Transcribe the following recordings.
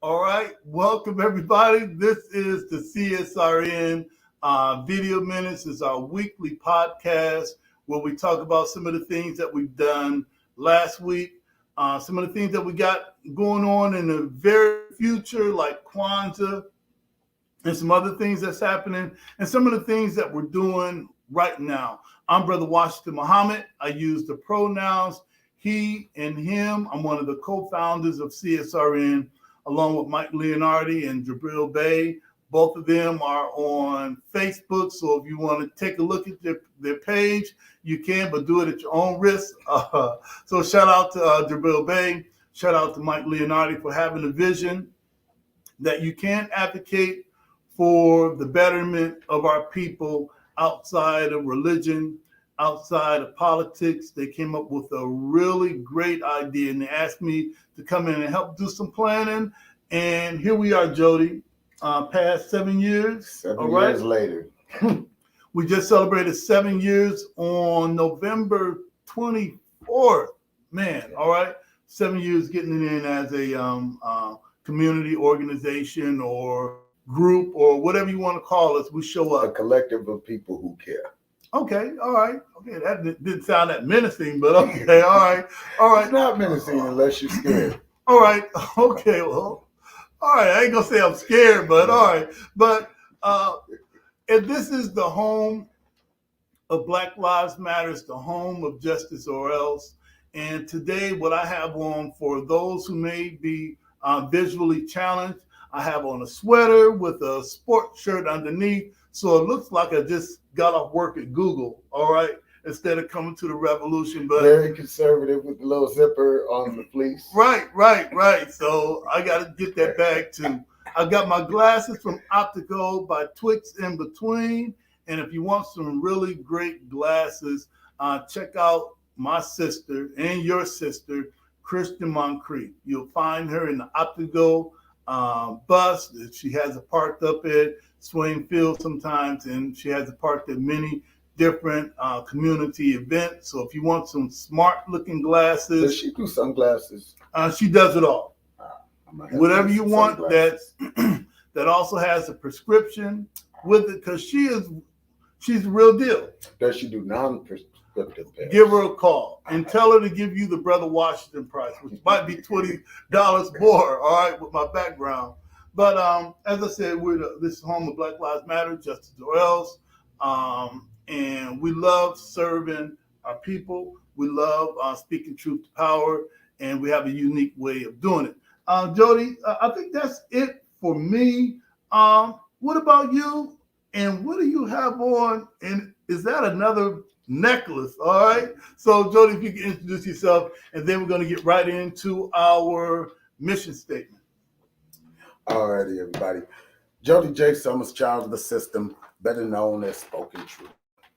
All right, welcome everybody. This is the CSRN Video Minutes. It's our weekly podcast where we talk about some of the things that we've done last week, some of the things that we got going on in the very future, like Kwanzaa, and some other things that's happening, and some of the things that we're doing right now. I'm Brother Washington Muhammad. I use the pronouns he and him. I'm one of the co-founders of CSRN, along with Mike Leonardi and Jabril Bey. Both of them are on Facebook, so if you want to take a look at their page, you can, but do it at your own risk. So shout out to Jabril Bey. Shout out to Mike Leonardi for having a vision that you can advocate for the betterment of our people outside of religion, outside of politics. They came up with a really great idea, and they asked me to come in and help do some planning. And here we are, Jody, past 7 years. 7 years later. We just celebrated 7 years on November 24th. Man, all right. 7 years getting it in as a community organization or group or whatever you want to call us. We show up. A collective of people who care. Okay, all right. Okay, that didn't sound that menacing, but okay, all right. All right. It's not menacing unless you're scared. All right. Okay, well, all right. I ain't going to say I'm scared, but all right. But if this is the home of Black Lives Matter, it's the home of Justice or Else. And today, what I have on for those who may be visually challenged, I have on a sweater with a sports shirt underneath. So it looks like I just got off work at Google, all right, instead of coming to the revolution. But very conservative with the little zipper on the fleece. Right. So I got to get that back too. I got my glasses from Optical by Twix in Between. And if you want some really great glasses, check out my sister and your sister, Christian Moncrief. You'll find her in the Optical bus. She has it parked up at Swain Field sometimes, and she has it parked at many different community events. So if you want some smart looking glasses, does she do sunglasses? She does it all. Whatever you want that that also has a prescription with it, because she's the real deal. Does she do non-prescriptive pairs? Give her a call and tell her to give you the Brother Washington price, which might be $20 more, all right, with my background. But as I said, this is home of Black Lives Matter, Justice or Else, and we love serving our people. We love speaking truth to power, and we have a unique way of doing it. Jody, I think that's it for me. What about you? And what do you have on? And is that another necklace? All right. So, Jody, if you can introduce yourself, and then we're going to get right into our mission statement. All righty, everybody. Jody J. Summers, child of the system, better known as Spoken Truth.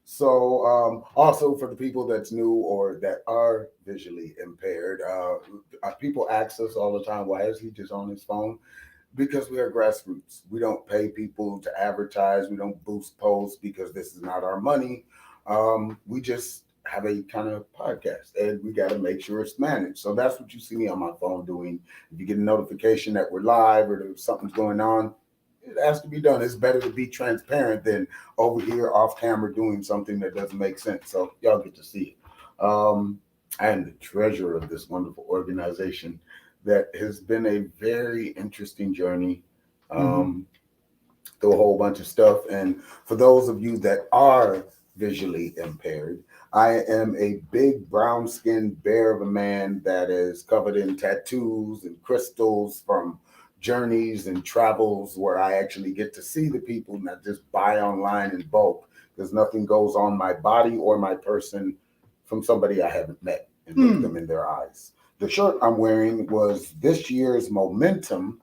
So, also for the people that's new or that are visually impaired, people ask us all the time, why is he just on his phone? Because we are grassroots. We don't pay people to advertise. We don't boost posts because this is not our money. We just have a kind of podcast, and we got to make sure it's managed. So that's what you see me on my phone doing. If you get a notification that we're live or that something's going on, it has to be done. It's better to be transparent than over here off camera doing something that doesn't make sense. So y'all get to see it. I am the treasurer of this wonderful organization that has been a very interesting journey through a whole bunch of stuff. And for those of you that are visually impaired, I am a big brown-skinned bear of a man that is covered in tattoos and crystals from journeys and travels where I actually get to see the people, not just buy online in bulk, because nothing goes on my body or my person from somebody I haven't met and look them in their eyes. The shirt I'm wearing was this year's Momentum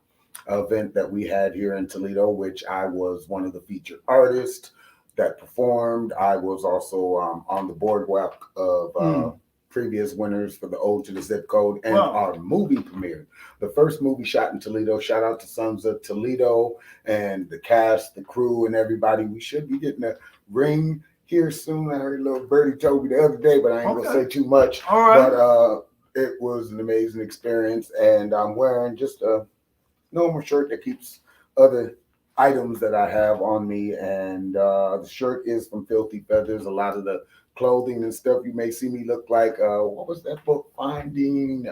event that we had here in Toledo, which I was one of the featured artists that performed. I was also on the boardwalk of previous winners for the Ode to the Zip Code and our movie premiere. The first movie shot in Toledo. Shout out to Sons of Toledo and the cast, the crew, and everybody. We should be getting a ring here soon. I heard a little birdie told me the other day, but I ain't gonna say too much. All right. But it was an amazing experience, and I'm wearing just a normal shirt that keeps other items that I have on me, and the shirt is from Filthy Feathers. A lot of the clothing and stuff you may see me look like. What was that book? Finding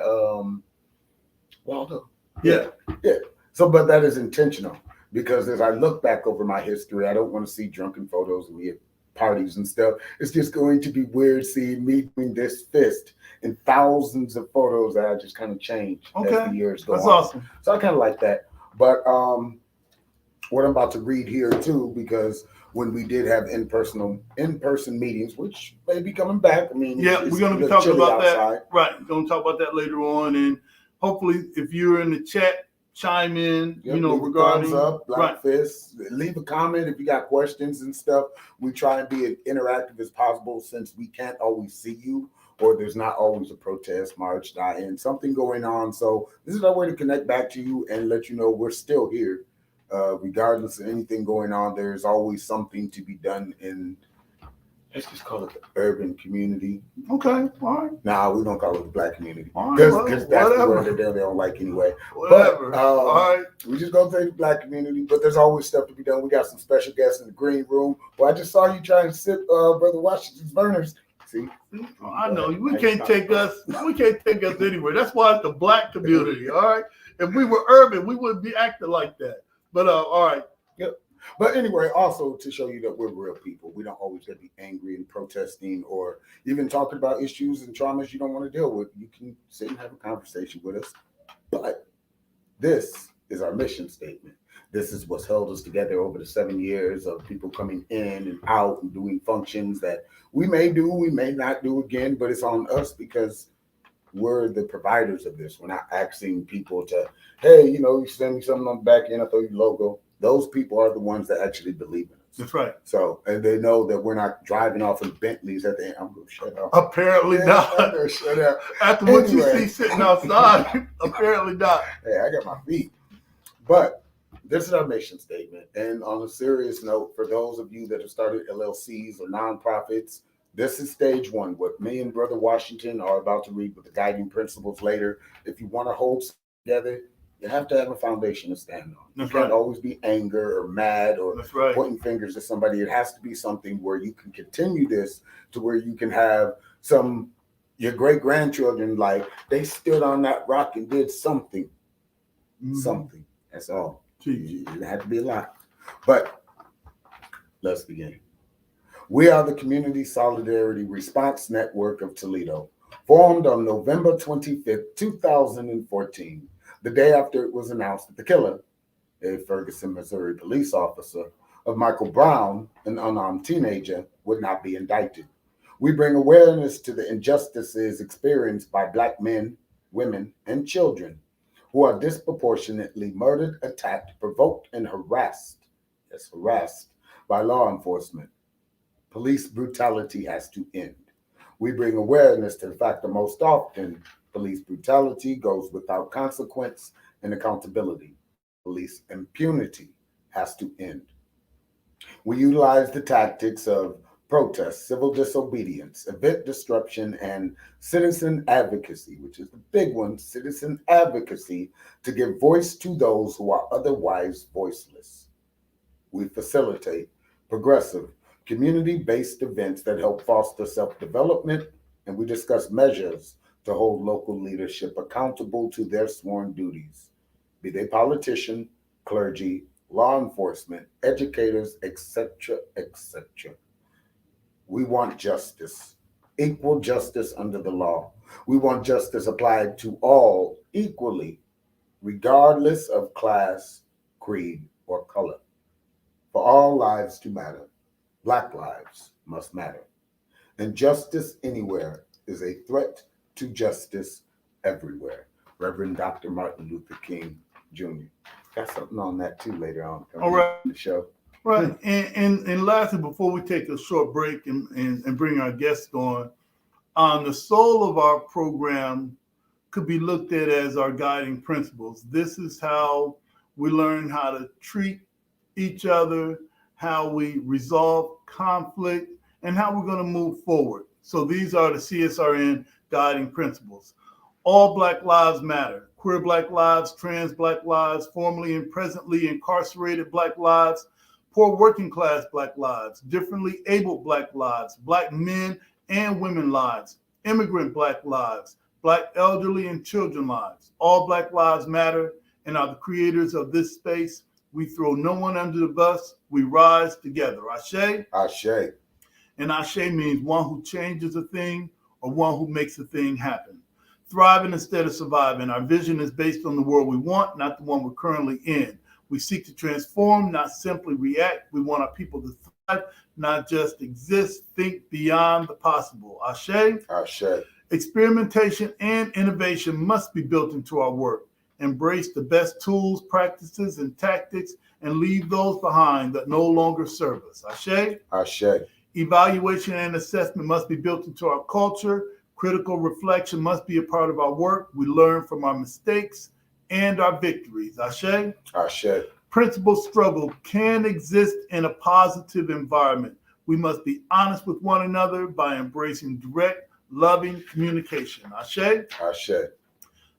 Waldo. Yeah. Yeah. So, but that is intentional because as I look back over my history, I don't want to see drunken photos of me at parties and stuff. It's just going to be weird seeing me doing this fist in thousands of photos that I just kind of change as the years go That's on. awesome. So I kind of like that. But what I'm about to read here too, because when we did have in-person meetings, which may be coming back. I mean, yeah, we're going to be talking about outside. that. Right, we're going to talk about that later on, and hopefully, if you're in the chat, chime in. Yep, you know, leave regarding a thumbs up, black fist. Leave a comment if you got questions and stuff. We try and be as interactive as possible since we can't always see you, or there's not always a protest, march, die-in, something going on. So this is our way to connect back to you and let you know we're still here. Regardless of anything going on, there's always something to be done in, let's just call it the urban community. Okay, all right. Nah, we don't call it the black community. Because that's the word that they don't like anyway. Whatever. But, all right. We just gonna say the black community, but there's always stuff to be done. We got some special guests in the green room. Well, I just saw you trying to sip Brother Washington's burners. See? Oh, I know. We can't take us. We can't take us anywhere. That's why it's the black community. All right. If we were urban, we wouldn't be acting like that. But all right. Yep. But anyway, also to show you that we're real people. We don't always get to be angry and protesting or even talking about issues and traumas you don't want to deal with. You can sit and have a conversation with us. But this is our mission statement. This is what's held us together over the 7 years of people coming in and out and doing functions that we may do, we may not do again, but it's on us because we're the providers of this. We're not asking people to, hey, you send me something on the back end, I throw you logo. Those people are the ones that actually believe in us. That's right. So, and they know that we're not driving off in Bentleys at the end. I'm going to shut up. Apparently not. I'm going to shut up. After what you see sitting outside, apparently not. Hey, I got my feet. But this is our mission statement. And on a serious note, for those of you that have started LLCs or nonprofits, this is stage one. What me and Brother Washington are about to read with the guiding principles later. If you want to hold together, you have to have a foundation to stand on. That's you can't right. always be anger or mad or right. pointing fingers at somebody. It has to be something where you can continue this to where you can have your great grandchildren, like they stood on that rock and did something. Mm-hmm. Something. That's all. It had to be a lot. But let's begin. We are the Community Solidarity Response Network of Toledo, formed on November 25th, 2014, the day after it was announced that the killer, a Ferguson, Missouri police officer, of Michael Brown, an unarmed teenager, would not be indicted. We bring awareness to the injustices experienced by Black men, women, and children who are disproportionately murdered, attacked, provoked, and harassed by law enforcement. Police brutality has to end. We bring awareness to the fact that most often police brutality goes without consequence and accountability. Police impunity has to end. We utilize the tactics of protest, civil disobedience, event disruption, and citizen advocacy, which is the big one, citizen advocacy, to give voice to those who are otherwise voiceless. We facilitate progressive, community-based events that help foster self-development, and we discuss measures to hold local leadership accountable to their sworn duties, be they politician, clergy, law enforcement, educators, etc., etc. We want justice, equal justice under the law. We want justice applied to all equally, regardless of class, creed, or color. For all lives to matter, Black lives must matter. And justice anywhere is a threat to justice everywhere. Reverend Dr. Martin Luther King Jr. Got something on that too later on. All right. The show. Right. And lastly, before we take a short break and bring our guests on, the soul of our program could be looked at as our guiding principles. This is how we learn how to treat each other, how we resolve conflict, and how we're going to move forward. So these are the CSRN guiding principles. All Black lives matter. queer Black lives, trans Black lives, formerly and presently incarcerated Black lives, poor working class Black lives, differently abled Black lives, Black men and women lives, immigrant Black lives, Black elderly and children lives. All Black lives matter and are the creators of this space. We throw no one under the bus. We rise together. Ashe? Ashe. And Ashe means one who changes a thing or one who makes a thing happen. Thriving instead of surviving. Our vision is based on the world we want, not the one we're currently in. We seek to transform, not simply react. We want our people to thrive, not just exist. Think beyond the possible. Ashe? Ashe. Experimentation and innovation must be built into our work. Embrace the best tools, practices, and tactics, and leave those behind that no longer serve us. Ashe? Ashe. Evaluation and assessment must be built into our culture. Critical reflection must be a part of our work. We learn from our mistakes and our victories. Ashe? Ashe. Principled struggle can exist in a positive environment. We must be honest with one another by embracing direct, loving communication. Ashe? Ashe.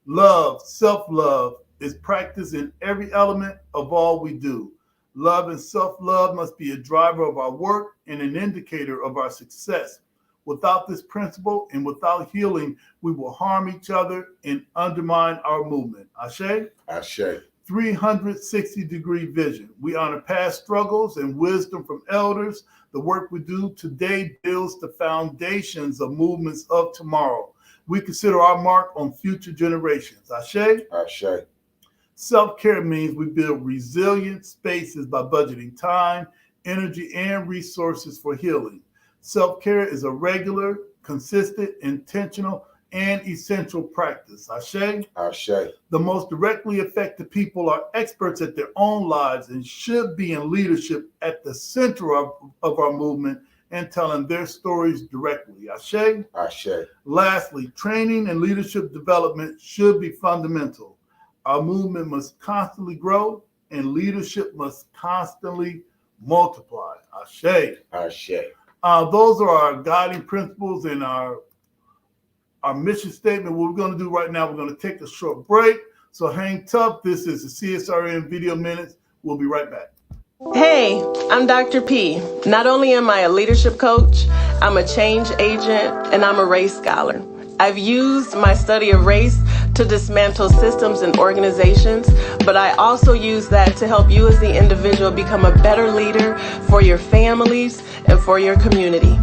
Love, self-love is practiced in every element of all we do. Love and self-love must be a driver of our work and an indicator of our success. Without this principle and without healing, we will harm each other and undermine our movement. Ashe? Ashe. 360-degree vision. We honor past struggles and wisdom from elders. The work we do today builds the foundations of movements of tomorrow. We consider our mark on future generations. Ashe? Ashe. Self-care means we build resilient spaces by budgeting time, energy, and resources for healing. Self-care is a regular, consistent, intentional, and essential practice. Ashe? Ashe. The most directly affected people are experts at their own lives and should be in leadership at the center of our movement and telling their stories directly. Ashe? Ashe. Lastly, training and leadership development should be fundamental. Our movement must constantly grow and leadership must constantly multiply. Ashe. Ashe. Those are our guiding principles and our mission statement. What we're going to do right now, we're going to take a short break. So hang tough. This is the CSRN Video Minutes. We'll be right back. Hey, I'm Dr. P. Not only am I a leadership coach, I'm a change agent and I'm a race scholar. I've used my study of race to dismantle systems and organizations, but I also use that to help you as the individual become a better leader for your families and for your community.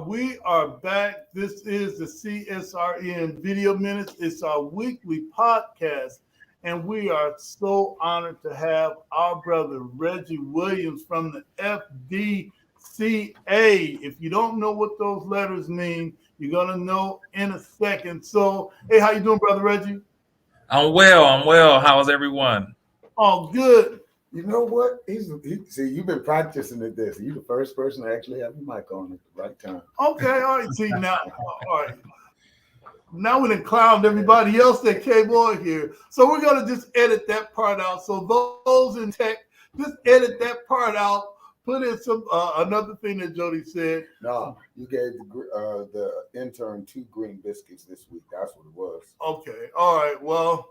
We are back. This is the CSRN Video Minutes. It's our weekly podcast, and we are so honored to have our brother Reggie Williams from the FDCA. If you don't know what those letters mean, you're gonna know in a second. So, hey, how you doing, brother Reggie? I'm well. How's everyone? Oh, good. You know what? See, you've been practicing at this. You're the first person to actually have your mic on at the right time. Okay, all right. See now, all right. Now we done clowned everybody else that came on here. So we're gonna just edit that part out. So those in tech, just edit that part out. Put in some another thing that Jody said. No, you gave the intern 2 green biscuits this week. That's what it was. Okay, all right. Well,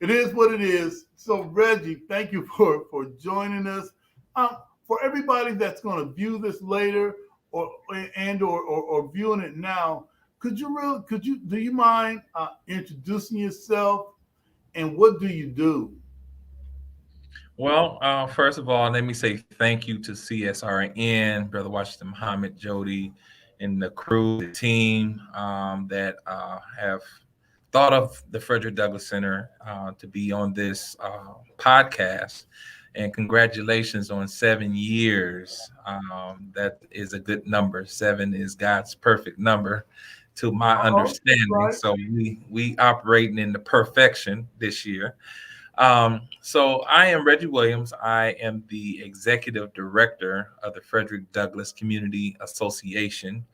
it is what it is. So Reggie, thank you for joining us. For everybody that's going to view this later or viewing it now, do you mind introducing yourself and what do you do? Well, first of all, let me say thank you to CSRN, Brother Washington Muhammad, Jody, and the crew, the team that have thought of the Frederick Douglass Center to be on this podcast. And congratulations on 7 years. That is a good number. 7 is God's perfect number to my understanding. Right. So we operating in the perfection this year. So I am Reggie Williams. I am the executive director of the Frederick Douglass Community Association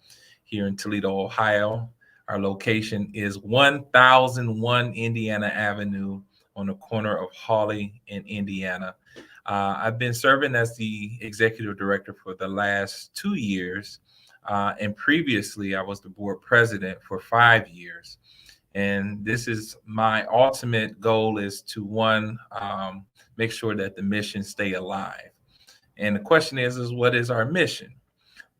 here in Toledo, Ohio. Our location is 1001 Indiana Avenue on the corner of Hawley and Indiana. I've been serving as the executive director for the last 2 years. And previously, I was the board president for 5 years. And this is my ultimate goal is to one, make sure that the mission stay alive. And the question is what is our mission?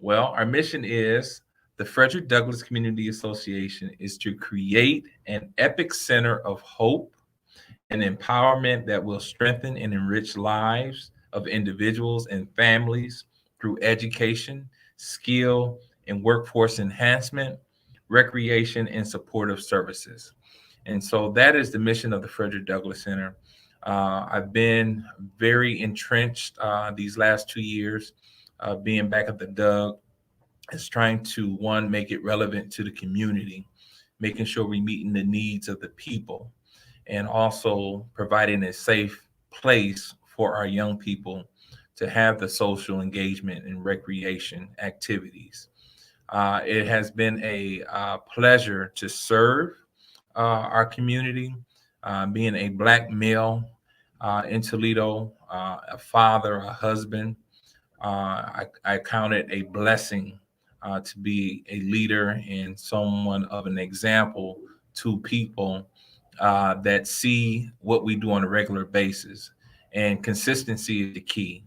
Well, our mission is the Frederick Douglass Community Association is to create an epic center of hope and empowerment that will strengthen and enrich lives of individuals and families through education, skill, and workforce enhancement, recreation, and supportive services. And so that is the mission of the Frederick Douglass Center. I've been very entrenched these last 2 years, being back at the Doug, is trying to one, make it relevant to the community, making sure we're meeting the needs of the people, and also providing a safe place for our young people to have the social engagement and recreation activities. It has been a pleasure to serve our community, being a Black male in Toledo, a father, a husband. I count it a blessing to be a leader and someone of an example to people that see what we do on a regular basis. And consistency is the key,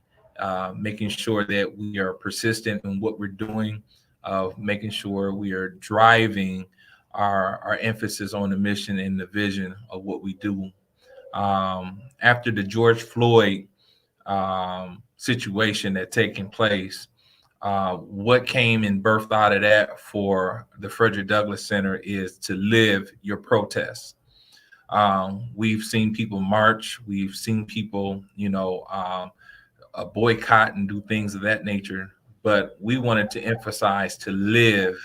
making sure that we are persistent in what we're doing, of making sure we are driving our emphasis on the mission and the vision of what we do. After the George Floyd situation that taken place, what came and birthed out of that for the Frederick Douglass Center is to live your protests. We've seen people march. We've seen people, boycott and do things of that nature. But we wanted to emphasize to live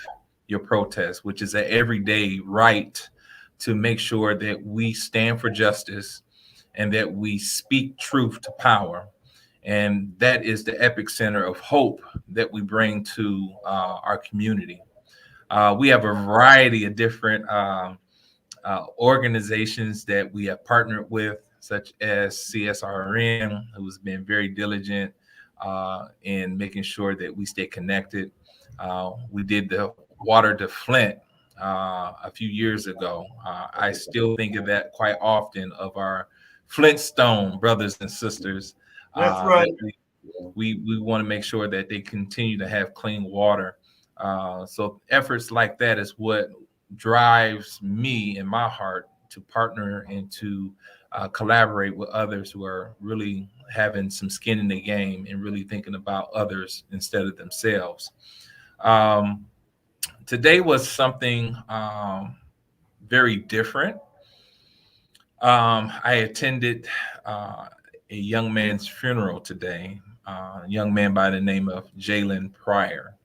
your protest, which is an everyday right to make sure that we stand for justice and that we speak truth to power. And that is the epic center of hope that we bring to our community. We have a variety of different organizations that we have partnered with, such as CSRN, who's been very diligent in making sure that we stay connected. We did the Water to Flint a few years ago. I still think of that quite often, of our Flintstone brothers and sisters. That's right. We want to make sure that they continue to have clean water. So efforts like that is what drives me in my heart to partner and to collaborate with others who are really having some skin in the game and really thinking about others instead of themselves. Today was something very different. I attended a young man's funeral today, a young man by the name of Jalen Pryor,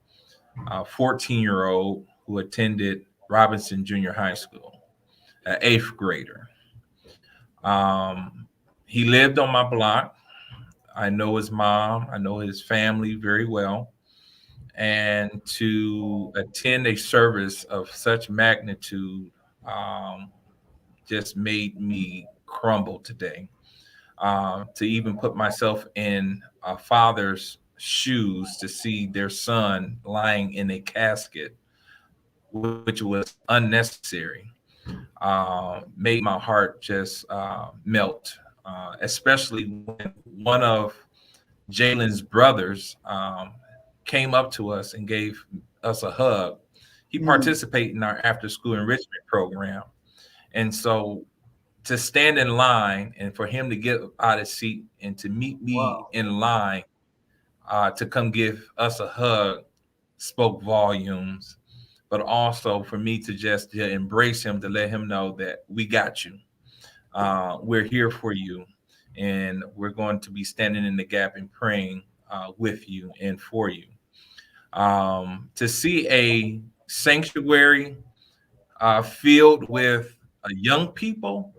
a 14-year-old who attended Robinson Junior High School, an eighth grader. He lived on my block. I know his mom. I know his family very well. And to attend a service of such magnitude just made me crumble today. To even put myself in a father's shoes to see their son lying in a casket, which was unnecessary, made my heart just melt, especially when one of Jalen's brothers came up to us and gave us a hug. He participated in our after school enrichment program. And so to stand in line and for him to get out of his seat and to meet me in line to come give us a hug spoke volumes. But also for me to just to embrace him, to let him know that we got you. We're here for you. And we're going to be standing in the gap and praying with you and for you. To see a sanctuary filled with young people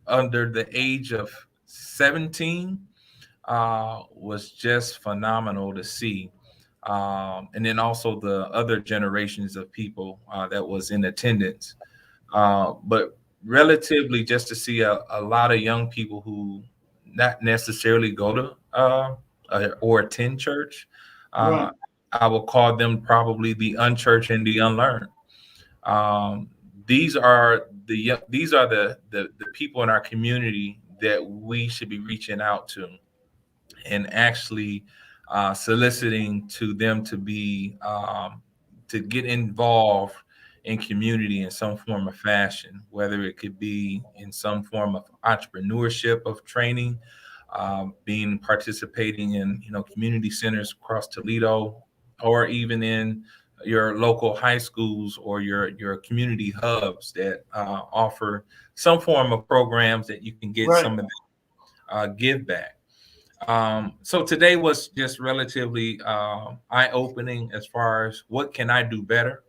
under the age of 17 was just phenomenal to see. And then also the other generations of people that was in attendance. But relatively just to see a lot of young people who not necessarily go to or attend church. Right. Uh, I will call them probably the unchurched and the unlearned. Um, these are the people in our community that we should be reaching out to and actually soliciting to them to be to get involved in community in some form of fashion, whether it could be in some form of entrepreneurship of training, being participating in community centers across Toledo, or even in your local high schools or your community hubs that offer some form of programs that you can get Right. some of the give back. So today was just relatively eye-opening as far as what can I do better?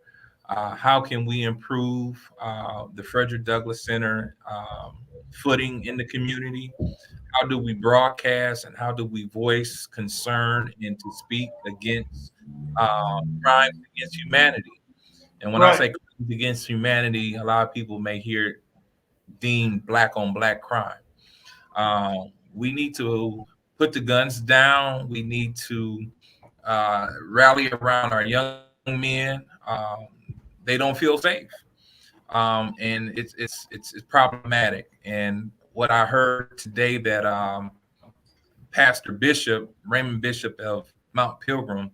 How can we improve the Frederick Douglass Center footing in the community? How do we broadcast and how do we voice concern and to speak against crimes against humanity? And when I Right. say crimes against humanity, a lot of people may hear it deemed black on black crime. We need to put the guns down. We need to rally around our young men. They don't feel safe, and it's problematic. And what I heard today that Pastor Bishop Raymond Bishop of Mount Pilgrim,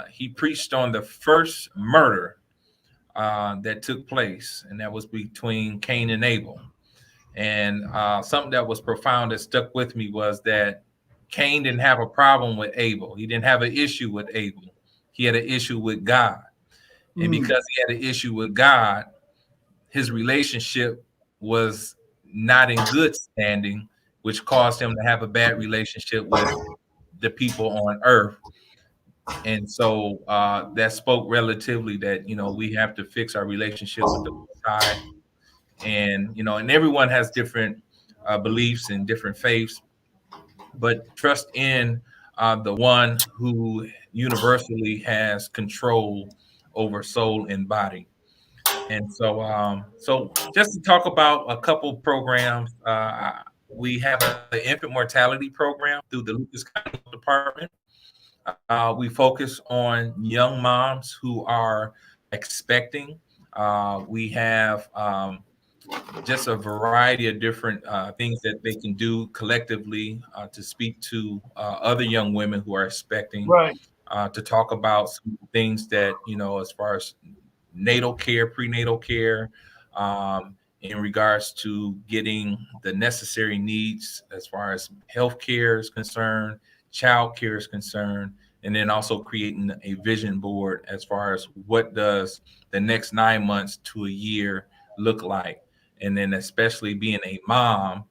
he preached on the first murder that took place, and that was between Cain and Abel. And something that was profound that stuck with me was that Cain didn't have a problem with Abel. He didn't have an issue with Abel. He had an issue with God. And Mm. because he had an issue with God, his relationship was not in good standing, which caused him to have a bad relationship with the people on earth. And so that spoke relatively that, we have to fix our relationship with the Most High. And, and everyone has different beliefs and different faiths, but trust in the one who universally has control over soul and body. And so just to talk about a couple programs, we have an infant mortality program through the Lucas County Health Department. We focus on young moms who are expecting. We have just a variety of different things that they can do collectively to speak to other young women who are expecting, Right. to talk about some things that, as far as natal care, prenatal care, in regards to getting the necessary needs as far as health care is concerned, child care is concerned, and then also creating a vision board as far as what does the next 9 months to a year look like. And then especially being a mom,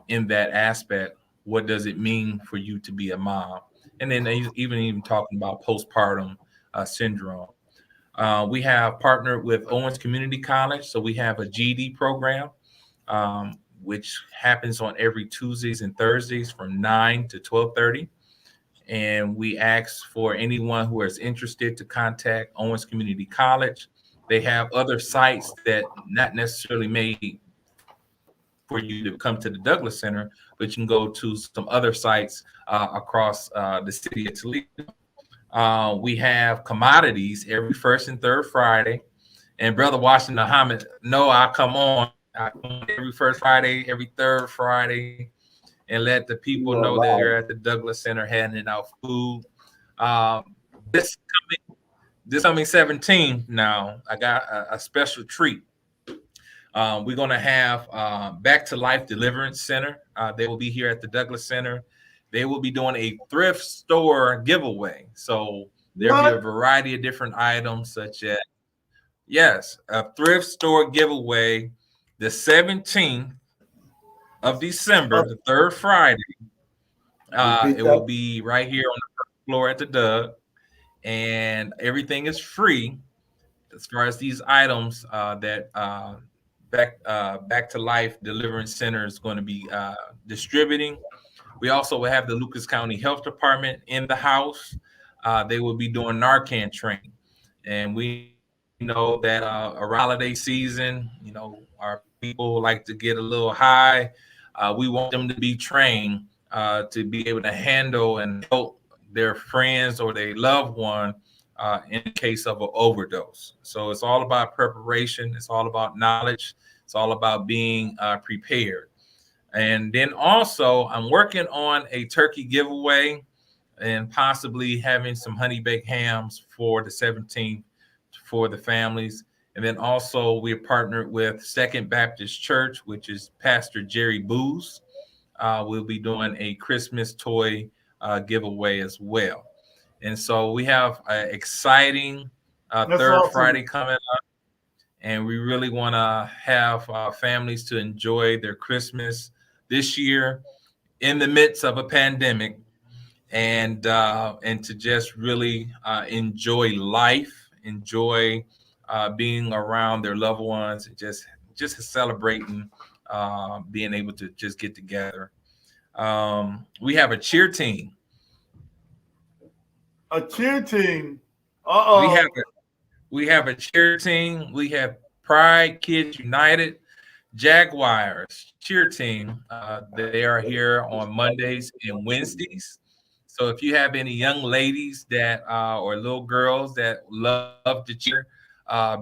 in that aspect, what does it mean for you to be a mom? And then even talking about postpartum syndrome. We have partnered with Owens Community College, so we have a GED program, which happens on every Tuesdays and Thursdays from 9 to 12:30. And we ask for anyone who is interested to contact Owens Community College. They have other sites that not necessarily made for you to come to the Douglass Center, but you can go to some other sites across the city of Toledo. We have commodities every first and third Friday. And Brother Washington Muhammad, no, I come on. I come on every first Friday, every third Friday, and let the people You know are that we're live. at the Douglass Center handing out food. This coming 17th now, I got a special treat. We're going to have Back to Life Deliverance Center. They will be here at the Douglass Center. They will be doing a thrift store giveaway. So there'll be a What? variety of different items, such as, yes, a thrift store giveaway the 17th of December, Uh, the third Friday. It Repeat will that. be right here on the first floor at the Doug, and everything is free as far as these items that Back to Life Deliverance Center is going to be distributing. We also will have the Lucas County Health Department in the house. They will be doing Narcan training, and we know that around holiday season, our people like to get a little high. We want them to be trained to be able to handle and help their friends or their loved one in case of an overdose. So it's all about preparation. It's all about knowledge. It's all about being prepared. And then also, I'm working on a turkey giveaway and possibly having some honey baked hams for the 17th for the families. And then also, we're partnered with Second Baptist Church, which is Pastor Jerry Booz. We'll be doing a Christmas toy giveaway as well. And so we have an exciting That's third awesome. Friday coming up. And we really want to have families to enjoy their Christmas this year in the midst of a pandemic, and to just really enjoy life, enjoy being around their loved ones, and just celebrating being able to just get together. We have a cheer team. A cheer team. We have a cheer team. We have Pride Kids United Jaguars cheer team. They are here on Mondays and Wednesdays. So if you have any young ladies that or little girls that love to cheer,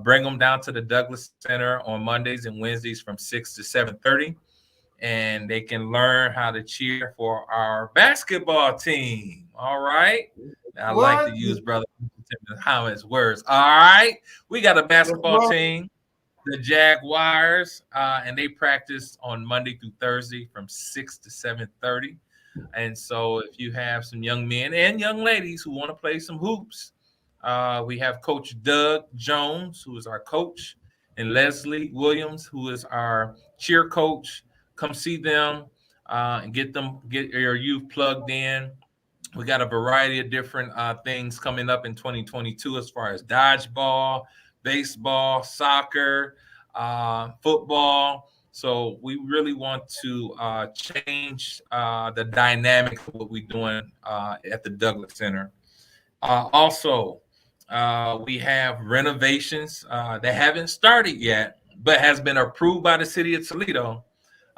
bring them down to the Douglas Center on Mondays and Wednesdays from 6 to 7:30, and they can learn how to cheer for our basketball team. All right. I like to use Brother Muhammad's words. All right. We got a basketball team, the Jaguars, and they practice on Monday through Thursday from 6 to 7:30. And so if you have some young men and young ladies who want to play some hoops, we have Coach Doug Jones, who is our coach, and Leslie Williams, who is our cheer coach. Come see them and get your youth plugged in. We got a variety of different things coming up in 2022 as far as dodgeball, baseball, soccer, football. So we really want to change the dynamic of what we're doing at the Douglas Center. Also, we have renovations that haven't started yet, but has been approved by the city of Toledo.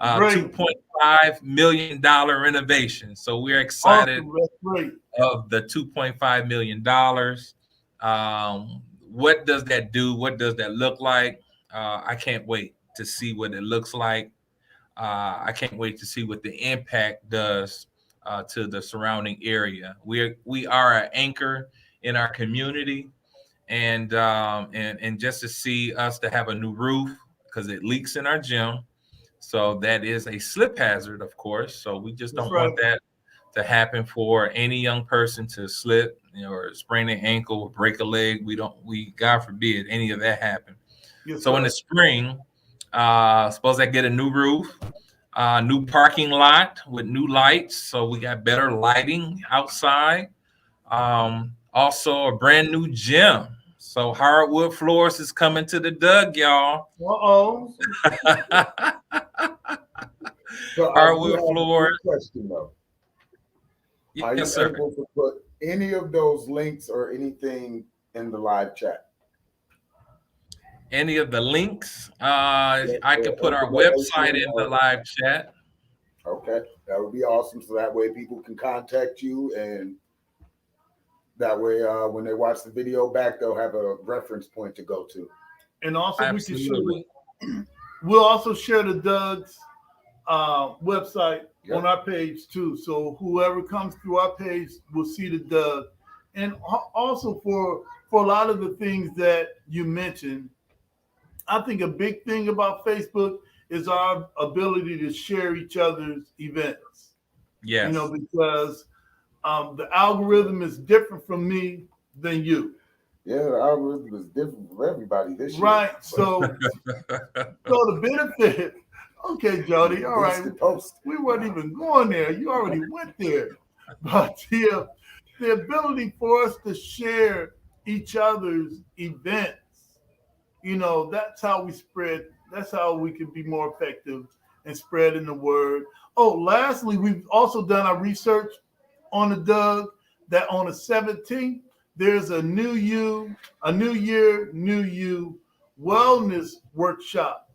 $2.5 million renovation. So we're excited of the $2.5 million. What does that do? What does that look like? I can't wait to see what it looks like. I can't wait to see what the impact does to the surrounding area. We are an anchor in our community, and just to see us to have a new roof because it leaks in our gym. So that is a slip hazard, of course. So we just don't want that to happen for any young person to slip, or sprain an ankle or break a leg. We God forbid any of that happen. So in the spring, suppose I get a new roof, new parking lot with new lights. So we got better lighting outside. Also a brand new gym. So hardwood floors is coming to the Doug, y'all. So hardwood floors. Question though. Are you sir. able to put any of those links or anything in the live chat? Any of the links? I could put our website in the live chat. Okay, that would be awesome. So that way people can contact you, and that way when they watch the video back, they'll have a reference point to go to. And also we'll also share the Doug's website on our page too. So whoever comes through our page will see the Doug. And also for a lot of the things that you mentioned, I think a big thing about Facebook is our ability to share each other's events. Yes. Because the algorithm is different from me than you. Yeah, the algorithm is different for everybody this year. Right. So the benefit. Okay, Jody. All right. We weren't even going there. You already went there. But the ability for us to share each other's events, that's how we spread. That's how we can be more effective in spreading the word. Oh, lastly, we've also done our research on the Doug that on the 17th, there's a new year, new you wellness workshop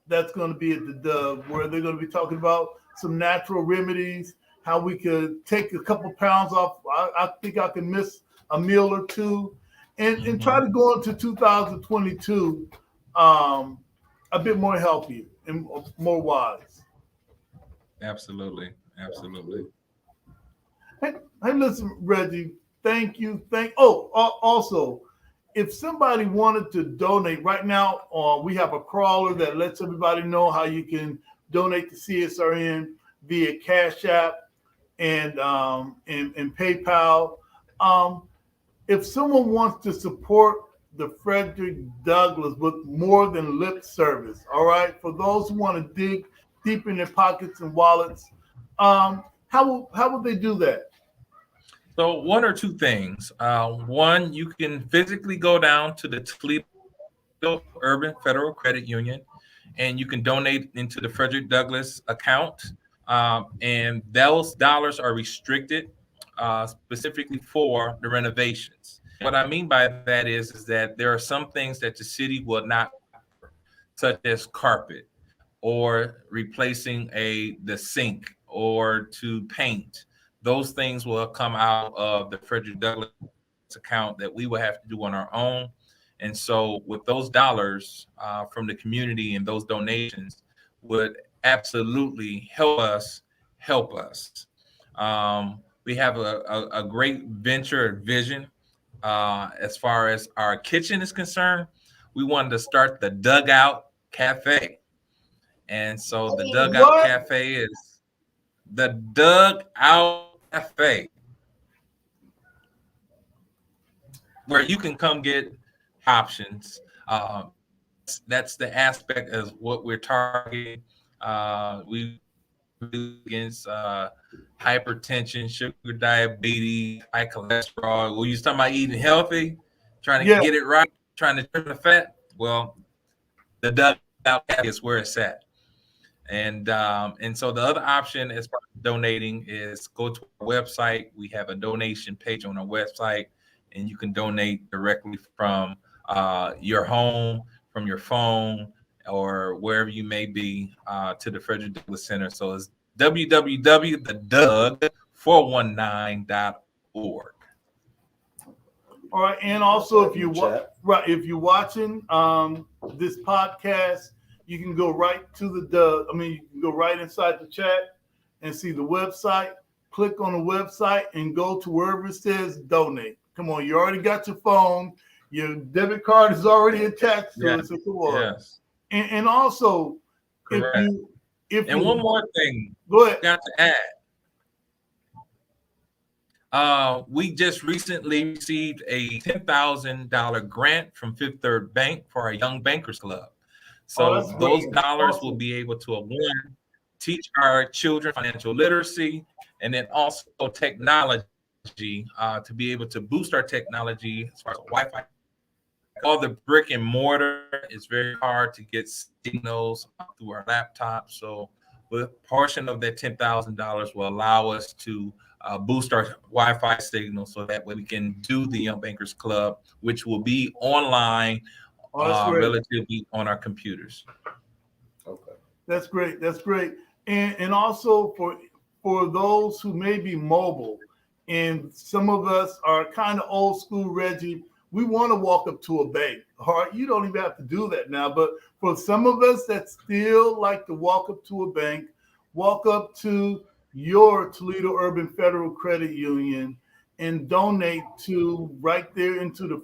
that's going to be at the Doug, where they're going to be talking about some natural remedies how we could take a couple pounds off. I think I can miss a meal or two, and try to go into 2022 a bit more healthy and more wise. Absolutely. Hey, listen, Reggie. Thank you. Also, if somebody wanted to donate right now, we have a crawler that lets everybody know how you can donate to CSRN via Cash App and PayPal. If someone wants to support the Frederick Douglass with more than lip service, all right, for those who want to dig deep in their pockets and wallets, how would they do that? So one or two things. One, you can physically go down to the Toledo Urban Federal Credit Union, and you can donate into the Frederick Douglass account. And those dollars are restricted specifically for the renovations. What I mean by that is that there are some things that the city will not, such as carpet or replacing the sink or to paint. Those things will come out of the Frederick Douglass account that we will have to do on our own. And so with those dollars from the community and those donations would absolutely help us. We have a great venture vision as far as our kitchen is concerned. We wanted to start the Dugout Cafe. And so the Dugout Cafe is the Dugout Cafe, where you can come get options. That's the aspect of what we're targeting. We against hypertension, sugar, diabetes, high cholesterol. We was talking about eating healthy, trying to get it right, trying to trim the fat. Well, the Dugout Cafe is where it's at. And so the other option as far as donating is go to our website. We have a donation page on our website, and you can donate directly from your home, from your phone, or wherever you may be to the Frederick Douglass Center. So it's www.thedug419.org. All right, and also if you're watching this podcast, you can go right to you can go right inside the chat and see the website. Click on the website and go to wherever it says donate. Come on, you already got your phone. Your debit card is already attached to it. So come on. Yes. And also, correct. One more thing, go ahead. Got to add. We just recently received a $10,000 grant from Fifth Third Bank for our Young Bankers Club. So those dollars will be able to teach our children financial literacy, and then also technology to be able to boost our technology as far as Wi-Fi. All the brick and mortar is very hard to get signals through our laptops. So a portion of that $10,000 will allow us to boost our Wi-Fi signal so that way we can do the Young Bankers Club, which will be online relatively on our computers. Okay. That's great. And also for those who may be mobile, and some of us are kind of old school, Reggie, we want to walk up to a bank. All right, you don't even have to do that now. But for some of us that still like to walk up to a bank, walk up to your Toledo Urban Federal Credit Union and donate to right there into the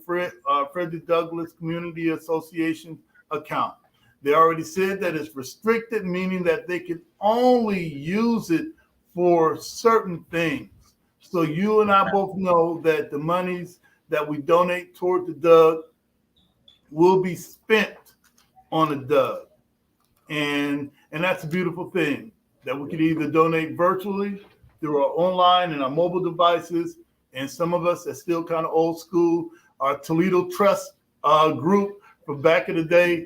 Frederick Douglass Community Association account. They already said that it's restricted, meaning that they can only use it for certain things. So you and I both know that the monies that we donate toward the Doug will be spent on the Doug. And that's a beautiful thing, that we could either donate virtually through our online and our mobile devices. And some of us that's still kind of old school, our Toledo Trust group from back in the day.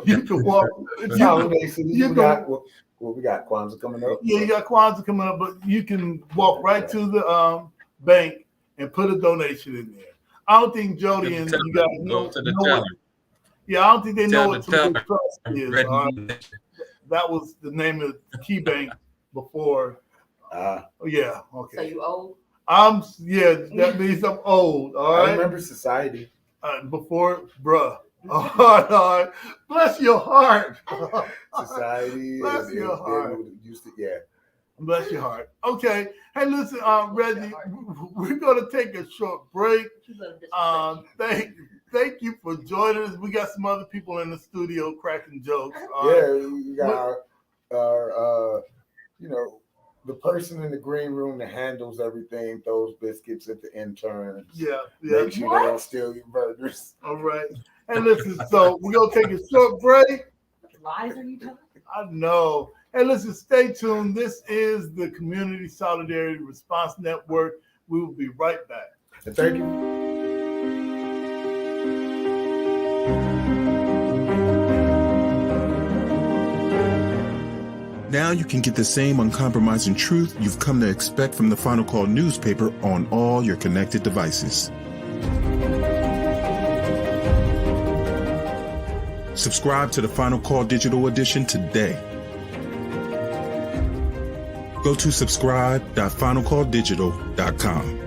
You can walk. We got Kwanzaa coming up. Yeah, you got Kwanzaa coming up, but you can walk right to the bank and put a donation in there. I don't think Jody and you guys know what, I don't think they know what Toledo Trust is. That was the name of the Key Bank before Yeah, okay. So you old? That means I'm old. All right. I remember society. Before, bruh. All right. Bless your heart. Society. Bless your heart. Used to, yeah. Bless your heart. Okay. Hey, listen, Reggie, we're going to take a short break. Thank you for joining us. We got some other people in the studio cracking jokes. We got our the person in the green room that handles everything, throws biscuits at the interns. Yeah. Make sure they don't steal your burgers. All right. Hey, listen, so we're going to take a short break. Lies are you telling? I know. Hey, listen, stay tuned. This is the Community Solidarity Response Network. We will be right back. And thank you. Now you can get the same uncompromising truth you've come to expect from the Final Call newspaper on all your connected devices. Subscribe to the Final Call Digital Edition today. Go to subscribe.finalcalldigital.com.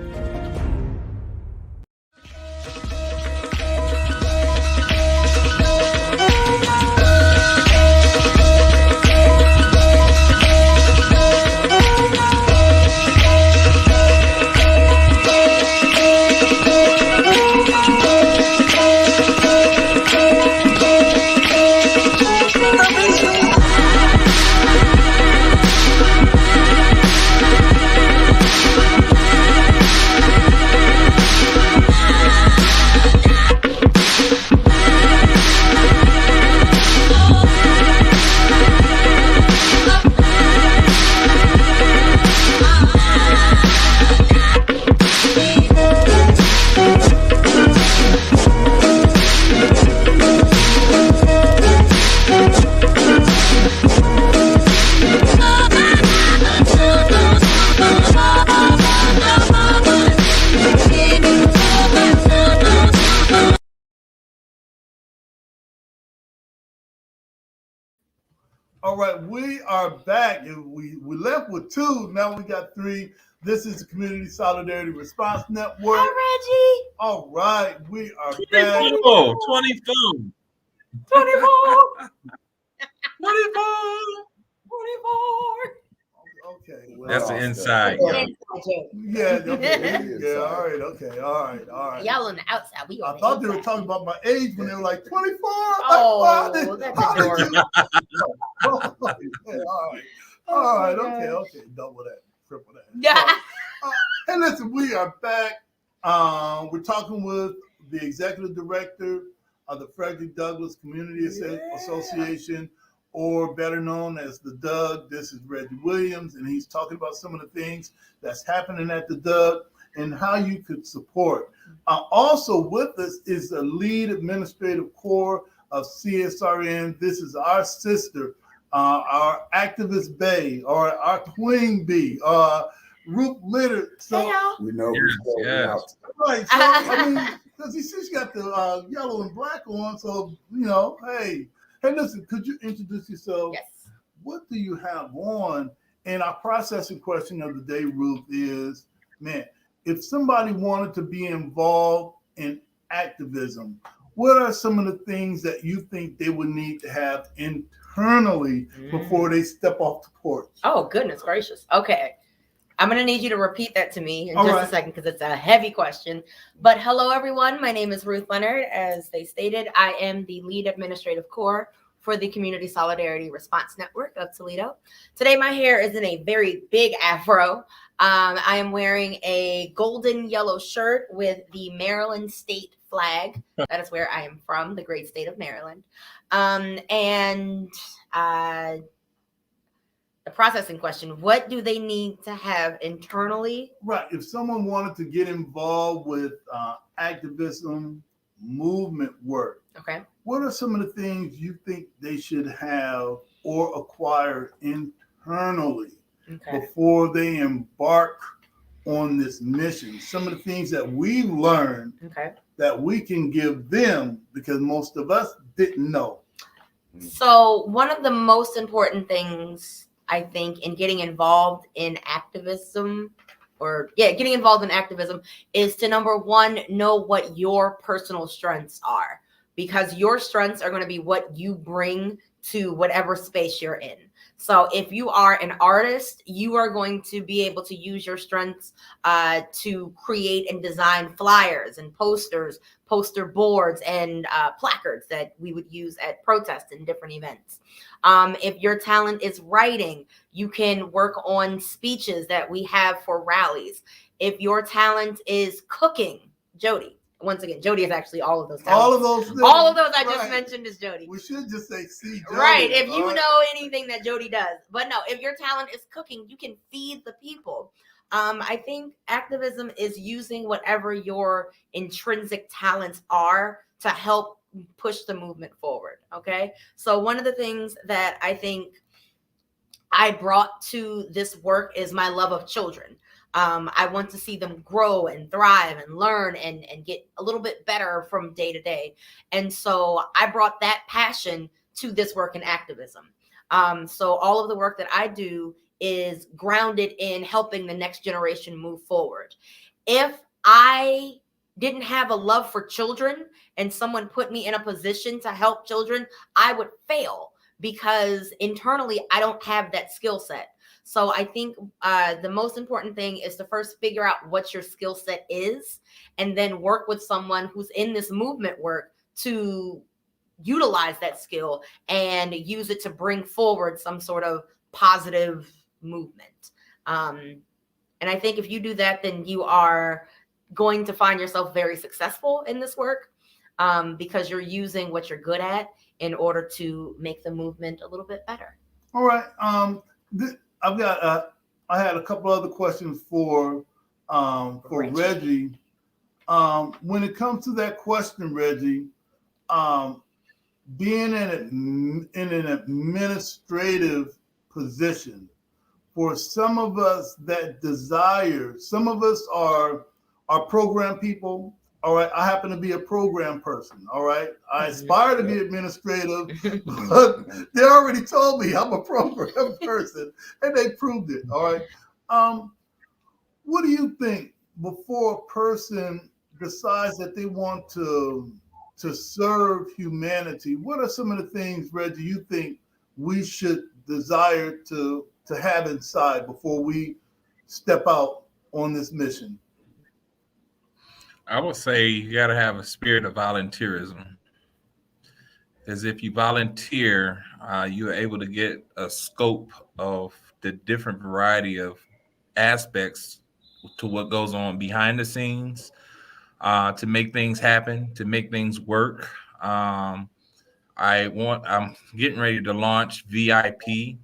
All right, we are back. We left with two. Now we got three. This is the Community Solidarity Response Network. Hi, Reggie. All right, we are 24. back. 24. 24. Okay. Well, That's the inside. Yeah. Okay. Yeah. All right. Okay. All right. Y'all on the outside. We on I thought the they were inside. talking about my age when they were like 24. Oh, that's adorable. All right. Okay. Double that. Triple that. Yeah. Hey, listen, we are back. We're talking with the executive director of the Frederick Douglass Community Association, or better known as the Doug. This is Reggie Williams, and he's talking about some of the things that's happening at the Doug and how you could support. Also with us is the lead administrative core of CSRN. This is our sister, our activist Bay, or our queen bee, Ruth Litter. So Hey, y'all. We know Yes. right, so I mean, because she's got the yellow and black on, so hey, listen, could you introduce yourself? Yes. What do you have on? And our processing question of the day, Ruth, is, man, if somebody wanted to be involved in activism, what are some of the things that you think they would need to have internally before they step off the porch? Oh, goodness gracious. Okay. I'm going to need you to repeat that to me in All just right. a second because it's a heavy question. But hello, everyone. My name is Ruth Leonard. As they stated, I am the lead administrative core for the Community Solidarity Response Network of Toledo. Today, my hair is in a very big afro. I am wearing a golden yellow shirt with the Maryland state flag. That is where I am from, the great state of Maryland. The processing question, what do they need to have internally? Right. If someone wanted to get involved with activism, movement work, Okay. what are some of the things you think they should have or acquire internally Okay. before they embark on this mission? Some of the things that we've learned Okay. that we can give them because most of us didn't know. So one of the most important things I think, in getting involved in activism, getting involved in activism is to, number one, know what your personal strengths are, because your strengths are going to be what you bring to whatever space you're in. So if you are an artist, you are going to be able to use your strengths to create and design flyers and posters, poster boards, and placards that we would use at protests and different events. If your talent is writing, you can work on speeches that we have for rallies. If your talent is cooking, Jody. Once again, Jody is actually all of those talents. All of those things. All of those I just mentioned is Jody. We should just say see Jody. Right. If you know anything that Jody does. But no, if your talent is cooking, you can feed the people. I think activism is using whatever your intrinsic talents are to help push the movement forward. Okay. So one of the things that I think I brought to this work is my love of children. I want to see them grow and thrive and learn and get a little bit better from day to day. And so I brought that passion to this work in activism. So all of the work that I do is grounded in helping the next generation move forward. If I didn't have a love for children and someone put me in a position to help children, I would fail, because internally I don't have that skill set. So I think the most important thing is to first figure out what your skill set is, and then work with someone who's in this movement work to utilize that skill and use it to bring forward some sort of positive movement. And I think if you do that, then you are going to find yourself very successful in this work, because you're using what you're good at in order to make the movement a little bit better. All right. I had a couple other questions for Reggie. When it comes to that question, Reggie, being in an administrative position, for some of us that desire, some of us are program people. All right, I happen to be a program person. All right, I aspire to be administrative, but they already told me I'm a program person, and they proved it. All right, what do you think before a person decides that they want to serve humanity? What are some of the things, Reggie, you think we should desire to have inside before we step out on this mission? I would say you got to have a spirit of volunteerism, because if you volunteer, you're able to get a scope of the different variety of aspects to what goes on behind the scenes, to make things happen, to make things work. I'm getting ready to launch VIP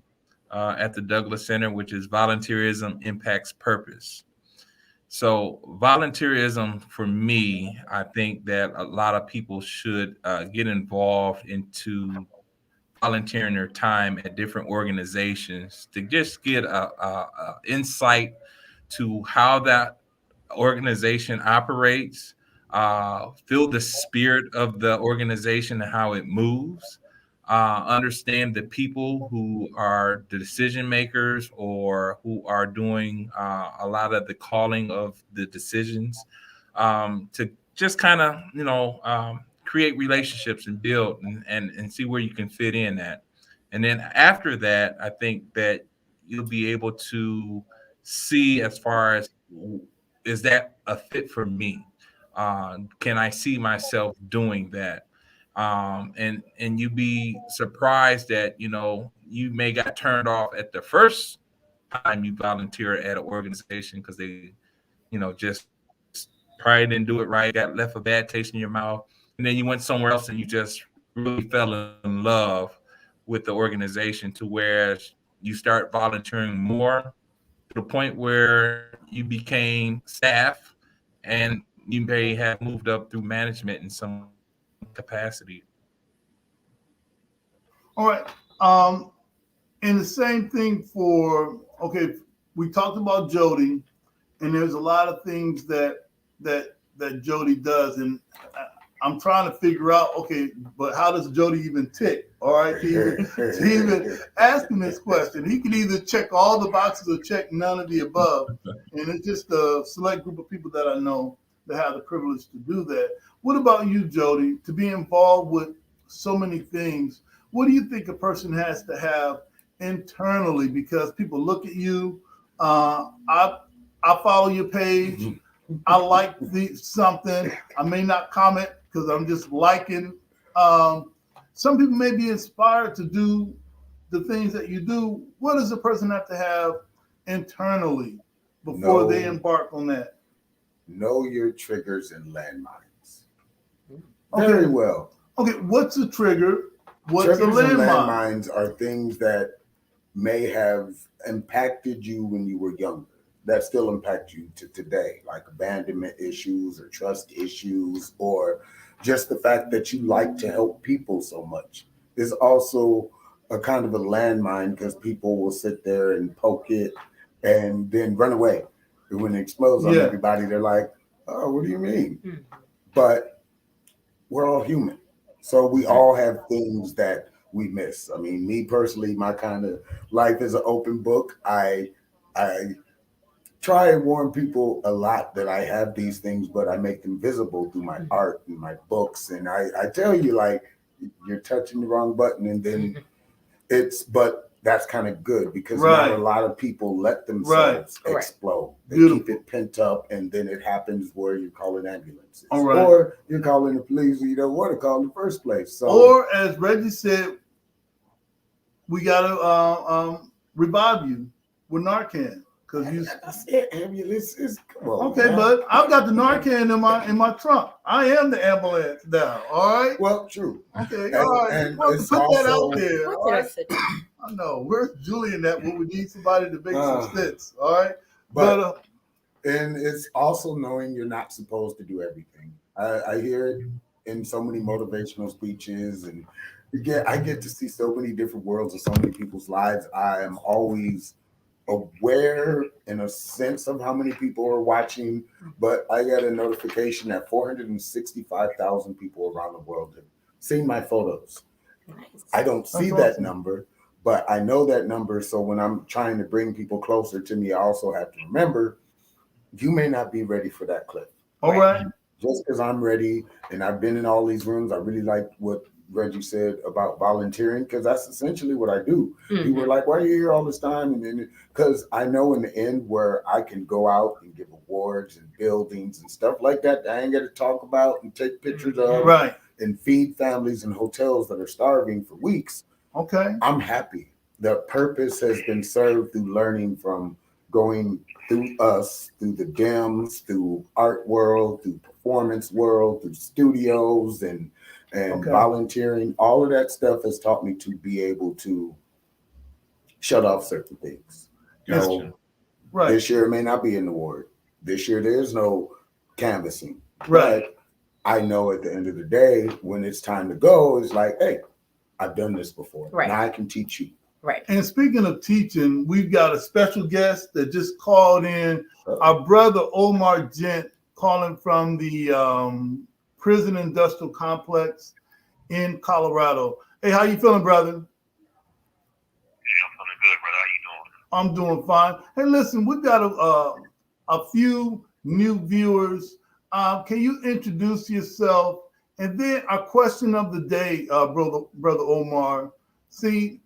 at the Douglas Center, which is Volunteerism Impacts Purpose. So volunteerism, for me, I think that a lot of people should get involved into volunteering their time at different organizations to just get a insight to how that organization operates, feel the spirit of the organization and how it moves, understand the people who are the decision makers or who are doing a lot of the calling of the decisions, to just kind of, create relationships and build and see where you can fit in at. And then after that, I think that you'll be able to see as far as, is that a fit for me? Can I see myself doing that? And you'd be surprised that, you may got turned off at the first time you volunteer at an organization because they, just probably didn't do it right, got left a bad taste in your mouth. And then you went somewhere else and you just really fell in love with the organization, to where you start volunteering more to the point where you became staff and you may have moved up through management in some capacity. All right. And the same thing we talked about Jody, and there's a lot of things that Jody does, and I'm trying to figure out, okay, but how does Jody even tick? All right, to even ask him this question. He can either check all the boxes or check none of the above. And it's just a select group of people that I know that have the privilege to do that. What about you, Jody? To be involved with so many things, what do you think a person has to have internally? Because people look at you. I follow your page. I like something. I may not comment because I'm just liking. Some people may be inspired to do the things that you do. What does a person have to have internally before they embark on that? Know your triggers and landmines. Okay. Very well. Okay, what's a trigger? What's Triggers a and landmine? landmines are things that may have impacted you when you were younger, that still impact you to today, like abandonment issues or trust issues, or just the fact that you like to help people so much is also a kind of a landmine, because people will sit there and poke it and then run away. And when it explodes on everybody, they're like, oh, what do you mean? But we're all human. So we all have things that we miss. I mean, me personally, my kind of life is an open book. I try and warn people a lot that I have these things, but I make them visible through my art and my books. And I tell you, like, you're touching the wrong button, and then but that's kind of good, because not a lot of people let themselves explode. They keep it pent up, and then it happens where you're calling ambulances, or you're calling the police you don't want to call in the first place. So, or as Reggie said, we gotta revive you with Narcan. That's it, ambulance is okay, but I've got the Narcan in my trunk. I am the ambulance now. All right. Well, true. Okay. All right. And well, it's put also, that out there. What All did right? I say? I know. Where's Julian at when we need somebody to make some sense? All right. But and it's also knowing you're not supposed to do everything. I hear it in so many motivational speeches, and I get to see so many different worlds of so many people's lives. I am always aware in a sense of how many people are watching, but I got a notification that 465,000 people around the world have seen my photos. Nice. I don't see that number, but I know that number. So when I'm trying to bring people closer to me, I also have to remember, you may not be ready for that clip. All right. Just because I'm ready and I've been in all these rooms, I really like what Reggie said about volunteering, because that's essentially what I do. People were like, why are you here all this time? And then, because I know in the end where I can go out and give awards and buildings and stuff like that, I ain't got to talk about and take pictures of, and feed families in hotels that are starving for weeks. Okay. I'm happy. The purpose has been served through learning from going through us, through the DEMS, through art world, through performance world, through studios and volunteering. All of that stuff has taught me to be able to shut off certain things. So this year may not be an award. This year there's no canvassing. But I know at the end of the day, when it's time to go, it's like, hey, I've done this before. Now I can teach you. Right. And speaking of teaching, we've got a special guest that just called in. Our brother Omar Gent, calling from the prison industrial complex in Colorado. Hey, how you feeling, brother? Yeah, I'm feeling good, brother. How you doing? I'm doing fine. Hey, listen, we've got a few new viewers. Can you introduce yourself? And then our question of the day, brother Omar. See,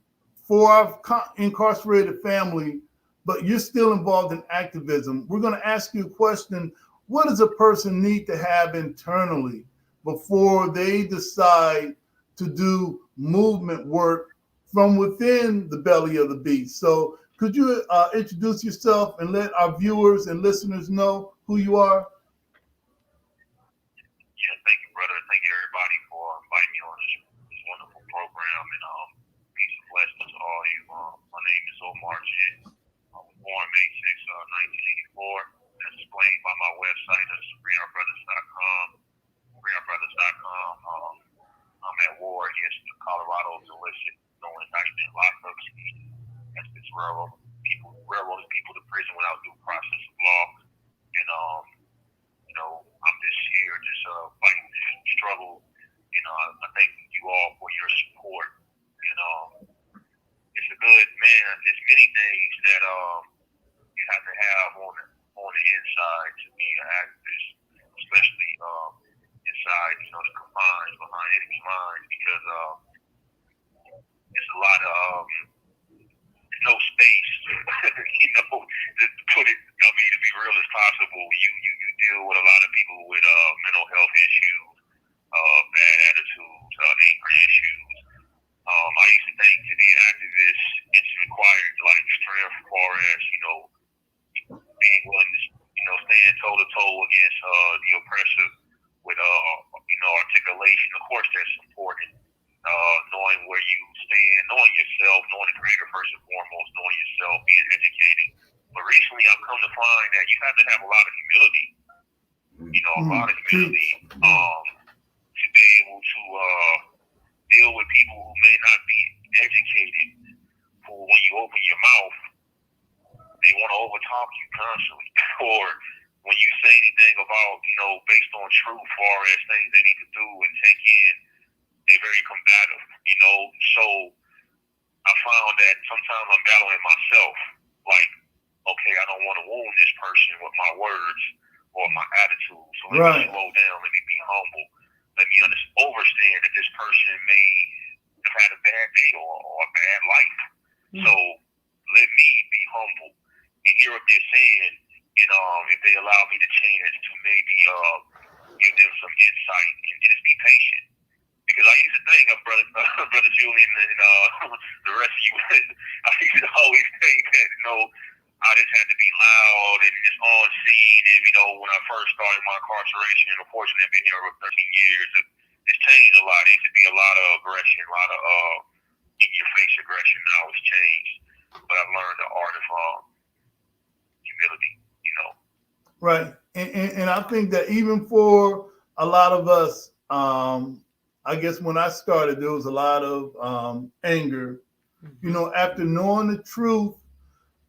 for our incarcerated family, but you're still involved in activism, we're going to ask you a question. What does a person need to have internally before they decide to do movement work from within the belly of the beast? So could you introduce yourself and let our viewers and listeners know who you are? Yeah, thank you, brother. Thank you, everybody, for inviting me on this wonderful program. And peace and blessings to all you. My name is Omar Gent. I was born May 6, 1984. That's explained by my website. That's freeourbrothers.com. Freeourbrothers.com. I'm at war against the Colorado's illicit no indictment lockups. That's this railroading people to prison without due process of law. And I'm just here, fighting this struggle. I thank you all for your support. It's a good man. There's many things that you have to have on the inside to be an activist, especially inside, the confines behind enemy lines, because it's a lot of no space, to put it. I mean, to be real as possible, you deal with a lot of people with mental health issues, bad attitudes, anger issues. I used to think to be an activist, it's required like strength, as far as being willing to stand toe to toe against the oppressor with articulation. Of course, that's important. Knowing where you stand, knowing yourself, knowing the creator first and foremost, knowing yourself, being educated. But recently, I've come to find that you have to have a lot of humility. A lot of humility to be able to deal with people who may not be educated. Who, when you open your mouth, they want to overtalk you constantly, or when you say anything about, based on truth, as far as things they need to do and take in, they're very combative, So I found that sometimes I'm battling myself, like, okay, I don't want to wound this person with my words or my attitude, so let me slow down, let me be humble, let me understand that this person may have had a bad day or a bad life. So let me be humble and hear what they're saying, and if they allow me the chance to maybe give them some insight and just be patient. Because I used to think of brother Julian and the rest of you, I used to always think that I just had to be loud and just on scene. And when I first started my incarceration, and unfortunately I've been here over 13 years, it's changed a lot. There used to be a lot of aggression, a lot of in-your-face aggression. Now it's changed, but I've learned the art of humility. Right, and I think that even for a lot of us, I guess when I started, there was a lot of anger, after knowing the truth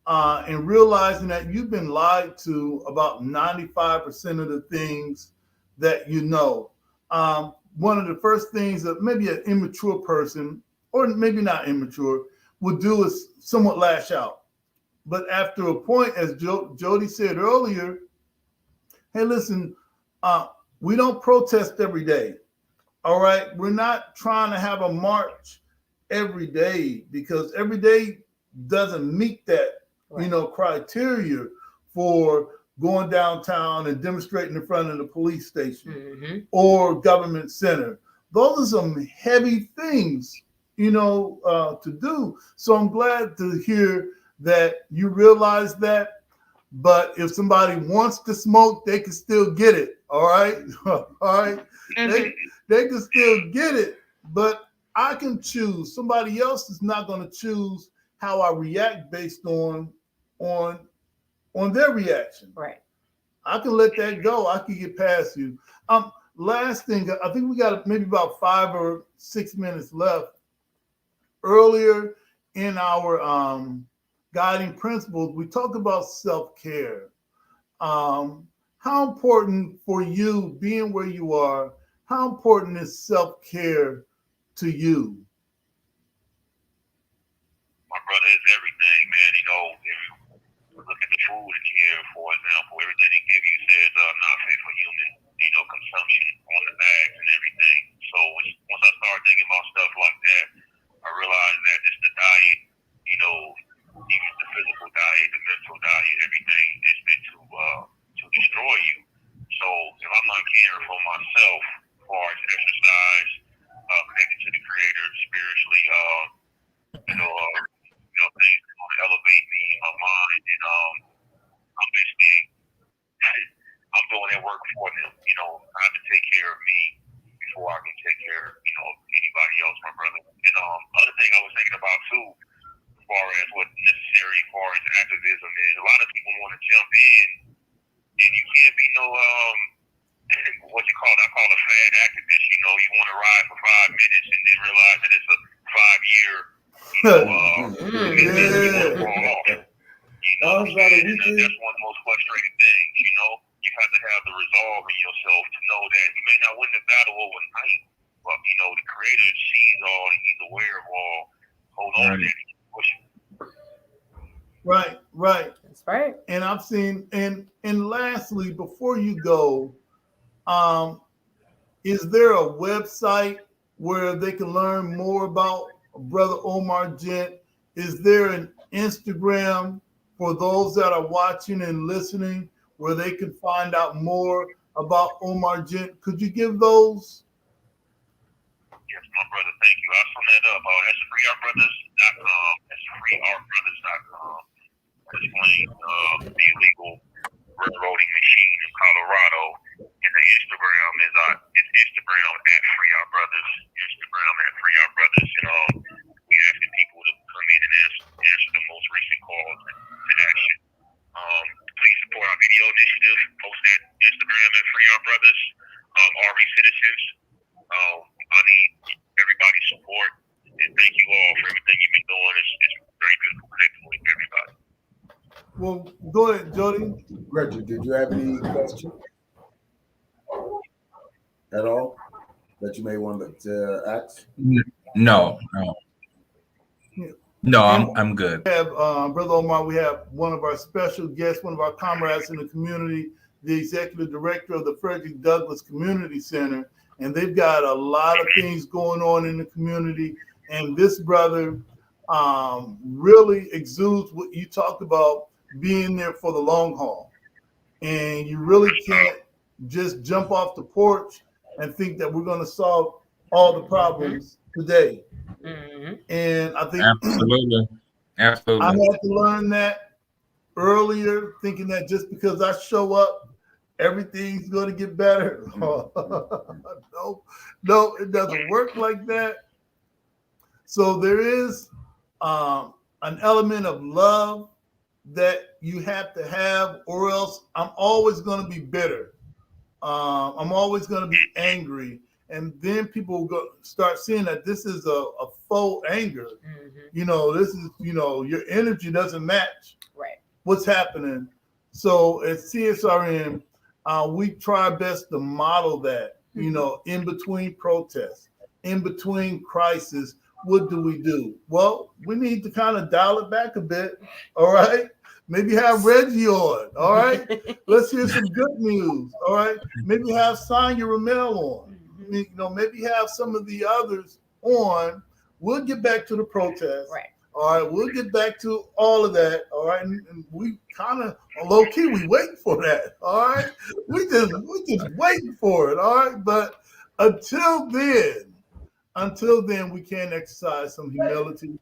and realizing that you've been lied to about 95% of the things that you know. One of the first things that maybe an immature person, or maybe not immature, would do is somewhat lash out. But after a point, as Jody said earlier, hey, listen, we don't protest every day. All right. We're not trying to have a march every day, because every day doesn't meet that, criteria for going downtown and demonstrating in front of the police station or government center. Those are some heavy things, to do. So I'm glad to hear that you realize that. But if somebody wants to smoke, they can still get it. All right. All right. They can still get it, but I can choose. Somebody else is not going to choose how I react based on their reaction. Right. I can let that go. I can get past you. Last thing, I think we got maybe about 5 or 6 minutes left. Earlier in our guiding principles, we talked about self-care. How important for you, being where you are, how important is self-care to you? My brother, it's everything, man. If you look at the food in here, for example, everything they give you says not fit for human, consumption on the bags and everything. So once I started thinking about stuff like that, I realized that just the diet, even the physical diet, the mental diet, everything is meant to destroy you. So if I'm not caring for myself, as far as exercise, connected to the Creator spiritually, things that going to elevate me in my mind, and I'm basically I'm doing that work for them. I have to take care of me before I can take care of anybody else, my brother. And other thing I was thinking about too, as far as what's necessary, as far as activism is, a lot of people want to jump in, and you can't be no what you call, I call a fad activist. You want to ride for 5 minutes and then realize that it's a 5-year commitment. Fall off. That's one of the most frustrating things. You have to have the resolve in yourself to know that you may not win the battle overnight, but the Creator sees all and He's aware of all. Hold on to that. Push it. Right. That's right. And I've seen, and lastly, before you go, is there a website where they can learn more about Brother Omar Gent? Is there an Instagram for those that are watching and listening where they can find out more about Omar Gent? Could you give those? Yes, my brother, thank you. I'll sum that up. That's freeourbrothers.com. That's freeourbrothers.com. Explain the illegal railroading machine in Colorado. And the Instagram is Instagram at Free Our Brothers. Instagram at Free Our Brothers. And we asking people to come in and answer the most recent calls to action. Please support our video initiative. Post at Instagram at Free Our Brothers. RV citizens. I need everybody's support. And thank you all for everything you've been doing. It's very beautiful connecting with everybody. Well, go ahead, Jody. Reggie, did you have any questions at all that you may want to ask? No, I'm good. We have Brother Omar. We have one of our special guests, one of our comrades in the community, the executive director of the Frederick Douglass Community Center, and they've got a lot of things going on in the community. And this brother really exudes what you talked about, being there for the long haul. And you really can't just jump off the porch and think that we're going to solve all the problems today. And I think Absolutely. I had to learn that earlier, thinking that just because I show up, everything's going to get better. No, it doesn't work like that. So there is an element of love that you have to have, or else I'm always going to be bitter. I'm always going to be angry. And then people will start seeing that this is a faux anger. This is, your energy doesn't match what's happening. So at CSRN, we try best to model that, in between protests, in between crisis. What do we do? Well, we need to kind of dial it back a bit. All right. Maybe have Reggie on. All right. Let's hear some good news. All right. Maybe have Sonya Ramel on. Maybe have some of the others on. We'll get back to the protest. Right. All right. We'll get back to all of that. All right. And we kind of low key, we waiting for that. All right. We just waiting for it. All right. But until then, we can exercise some humility,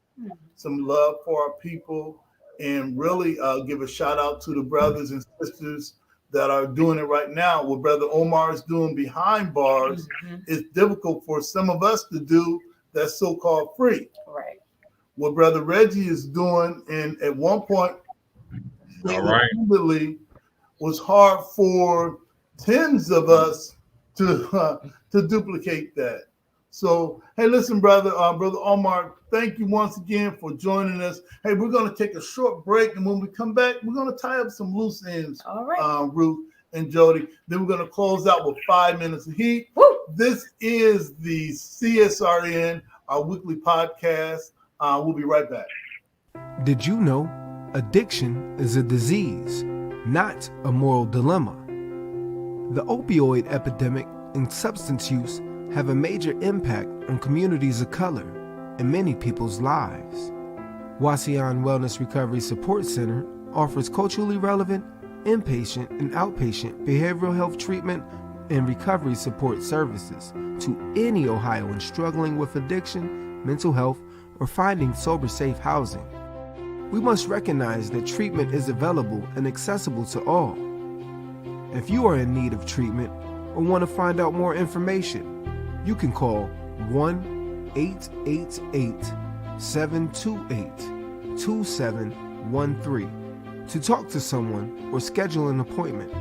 some love for our people, and really give a shout out to the brothers and sisters that are doing it right now. What Brother Omar is doing behind bars is difficult for some of us to do that's so-called free. Right. What Brother Reggie is doing, and at one point, was hard for tens of us to duplicate that. So, hey, listen, Brother Omar, thank you once again for joining us. Hey, we're going to take a short break, and when we come back, we're going to tie up some loose ends, all right. Ruth and Jody. Then we're going to close out with 5 minutes of heat. Woo! This is the CSRN, our weekly podcast. We'll be right back. Did you know addiction is a disease, not a moral dilemma? The opioid epidemic and substance use have a major impact on communities of color and many people's lives. Wasion Wellness Recovery Support Center offers culturally relevant inpatient and outpatient behavioral health treatment and recovery support services to any Ohioan struggling with addiction, mental health, or finding sober, safe housing. We must recognize that treatment is available and accessible to all. If you are in need of treatment or want to find out more information, you can call 1-888-728-2713 to talk to someone or schedule an appointment.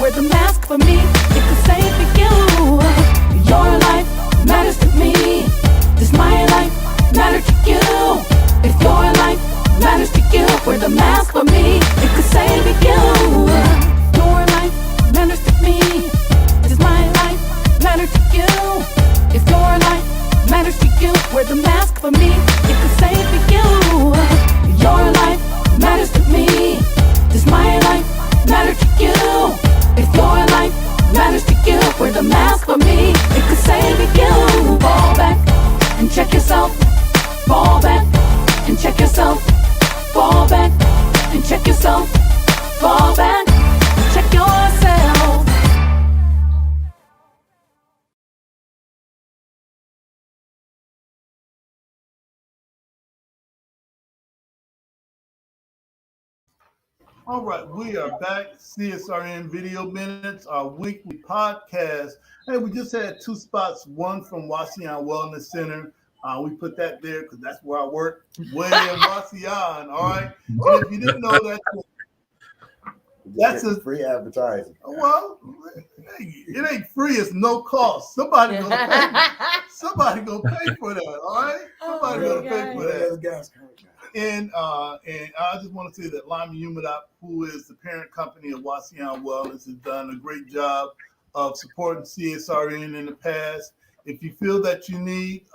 wear the mask for me. It could save you. Your life matters to me. Does my life matter to you? If your life matters to you, wear the mask for me. It could save you. Your life matters to me. Does my life matter to you? If your life matters to you, wear the mask for me. It could save you. Your life matters to me. Does my life matter to you? If your life matters to you, wear the mask for me. It could save you. Fall back and check yourself. Fall back and check yourself. Fall back and check yourself. Fall back and check yourself. All right, we are back. CSRN Video Minutes, our weekly podcast. Hey, we just had two spots, one from Wasion Wellness Center. We put that there because that's where I work, way in Wasion. All right. And if you didn't know that, that's a free advertising. Well, it ain't free. It's no cost. Somebody gonna pay. Somebody gonna pay for that. All right. Somebody gonna pay for that. And I just want to say that Lyman Humadop, who is the parent company of Wasion Wellness, has done a great job of supporting CSRN in the past. If you feel that you need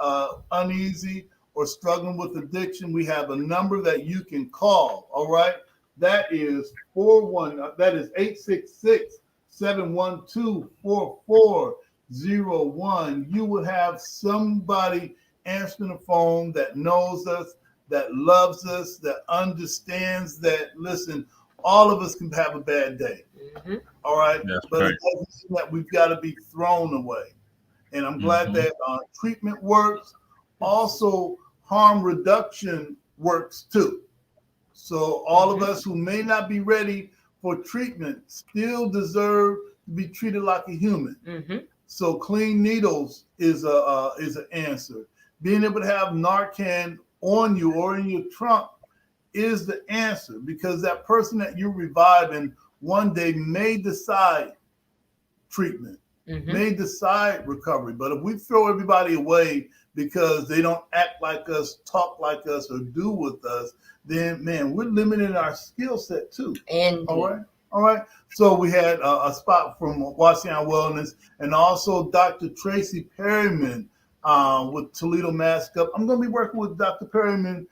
uneasy or struggling with addiction, we have a number that you can call. All right. That is 866-712-4401. You will have somebody answering the phone that knows us, that loves us, that understands that, listen, all of us can have a bad day. Mm-hmm. All right. That's but right. It doesn't mean that we've got to be thrown away. And I'm glad that treatment works. Also, harm reduction works too. So all of us who may not be ready for treatment still deserve to be treated like a human. Mm-hmm. So clean needles is an answer. Being able to have Narcan on you or in your trunk is the answer, because that person that you're reviving one day may decide treatment, may decide recovery. But if we throw everybody away because they don't act like us, talk like us, or do with us, then, man, we're limiting our skill set too. And all right. So we had a spot from Wasion Wellness, and also Dr. Tracy Perryman with Toledo Mask Up. I'm going to be working with Dr. Perryman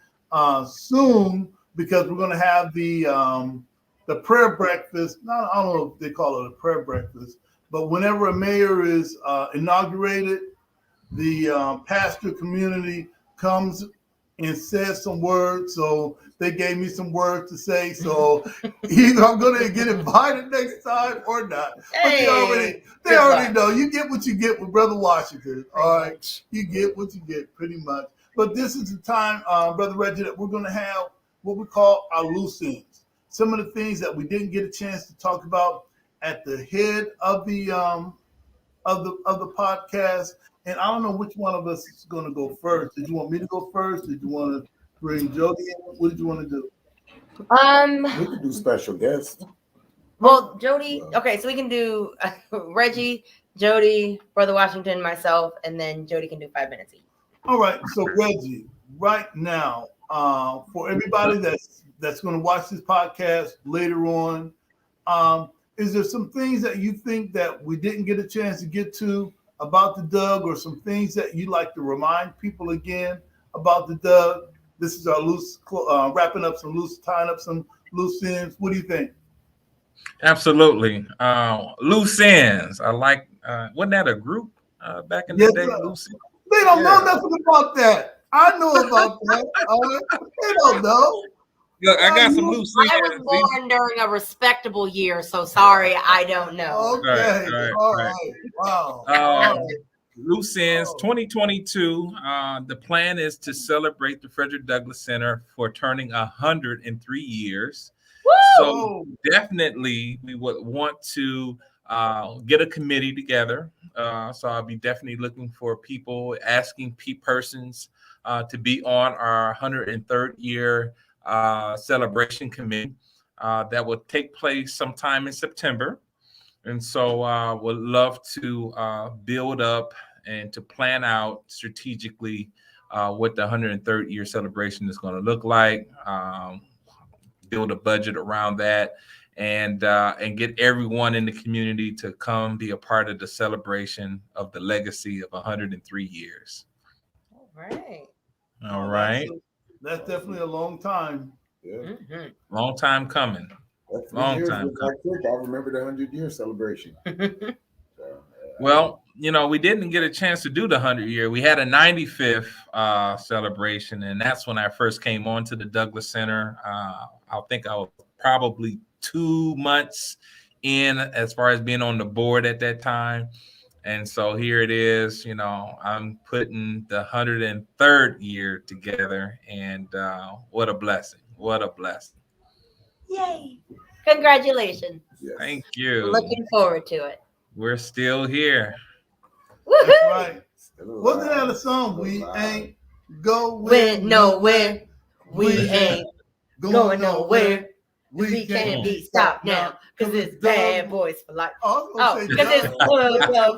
soon, because we're going to have the prayer breakfast. I don't know if they call it a prayer breakfast, but whenever a mayor is inaugurated, the pastor community comes and says some words. So they gave me some words to say. So either I'm going to get invited next time or not. Hey, but they already know. You get what you get with Brother Washington. All right. You get what you get, pretty much. But this is the time, Brother Reggie, that we're going to have what we call our loose ends. Some of the things that we didn't get a chance to talk about at the head of the podcast. And I don't know which one of us is going to go first. Did you want me to go first? Did you want to bring Jody in? What did you want to do? We could do special guests. Well, Jody. Okay, so we can do Reggie, Jody, Brother Washington, myself, and then Jody can do 5 minutes each. All right. So Reggie, right now, for everybody that's going to watch this podcast later on, is there some things that you think that we didn't get a chance to get to about the Doug, or some things that you'd like to remind people again about the Doug? This is our tying up some loose ends. What do you think? Absolutely. Loose ends. I like, wasn't that a group back in the day? Loose ends? They don't know nothing about that. I know about that. They don't know. Look, I got some loose ends. I was born during a respectable year, so sorry, I don't know. Okay. All right. Wow. Loose ends 2022. The plan is to celebrate the Frederick Douglass Center for turning 103 years. Woo! So definitely we would want to get a committee together. So I'll be definitely looking for people, asking persons to be on our 103rd year celebration committee that will take place sometime in September. And so would love to build up and to plan out strategically what the 103rd year celebration is going to look like, build a budget around that, and get everyone in the community to come be a part of the celebration of the legacy of 103 years. All right. All right. That's definitely a long time. Yeah. Mm-hmm. Long time coming. That 3 years Long time was like quick. I remember the 100-year celebration. So, Well, we didn't get a chance to do the 100-year. We had a 95th celebration, and that's when I first came on to the Douglas Center. I think I was probably 2 months in as far as being on the board at that time. And so here it is, I'm putting the 103rd year together, and what a blessing. What a blessing. Yay. Congratulations. yes. Thank you. Looking forward to it. We're still here. That's Woohoo! right. Still alive. Wasn't that a song? Still We alive. ain't going Went nowhere. We We ain't going nowhere. We can't be stopped now. Because it's bad boys for life. Oh, because it's good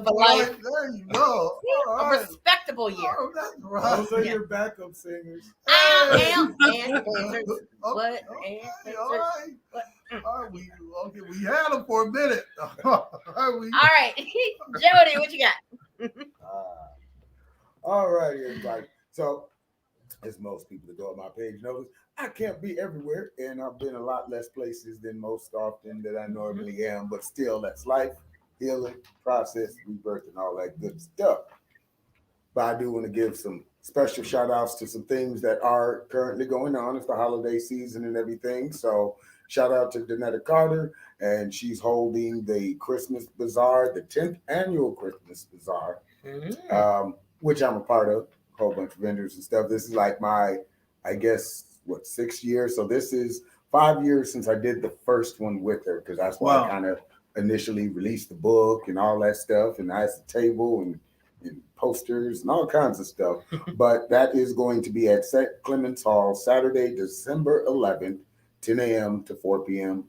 for life. There you go. See, All a right. respectable year. Oh, that's right. Those are Yeah. your backup singers. And answers. Okay, What? okay, all right. All right, we had them for a minute. All right, All right. Jody, what you got? All right, everybody. So, as most people that go on my page notice, I can't be everywhere, and I've been a lot less places than most often that I normally am, but still, that's life, healing, process, rebirth, and all that good stuff. But I do want to give some special shout outs to some things that are currently going on. It's the holiday season and everything. So, shout out to Danetta Carter, and she's holding the Christmas Bazaar, the 10th annual Christmas Bazaar, which I'm a part of, a whole bunch of vendors and stuff. This is like my, I guess, 6th year? So this is 5 years since I did the first one with her, because that's why I kind of initially released the book and all that stuff, and I had the table and posters and all kinds of stuff. But that is going to be at St. Clements Hall, Saturday, December 11th, 10 a.m. to 4 p.m.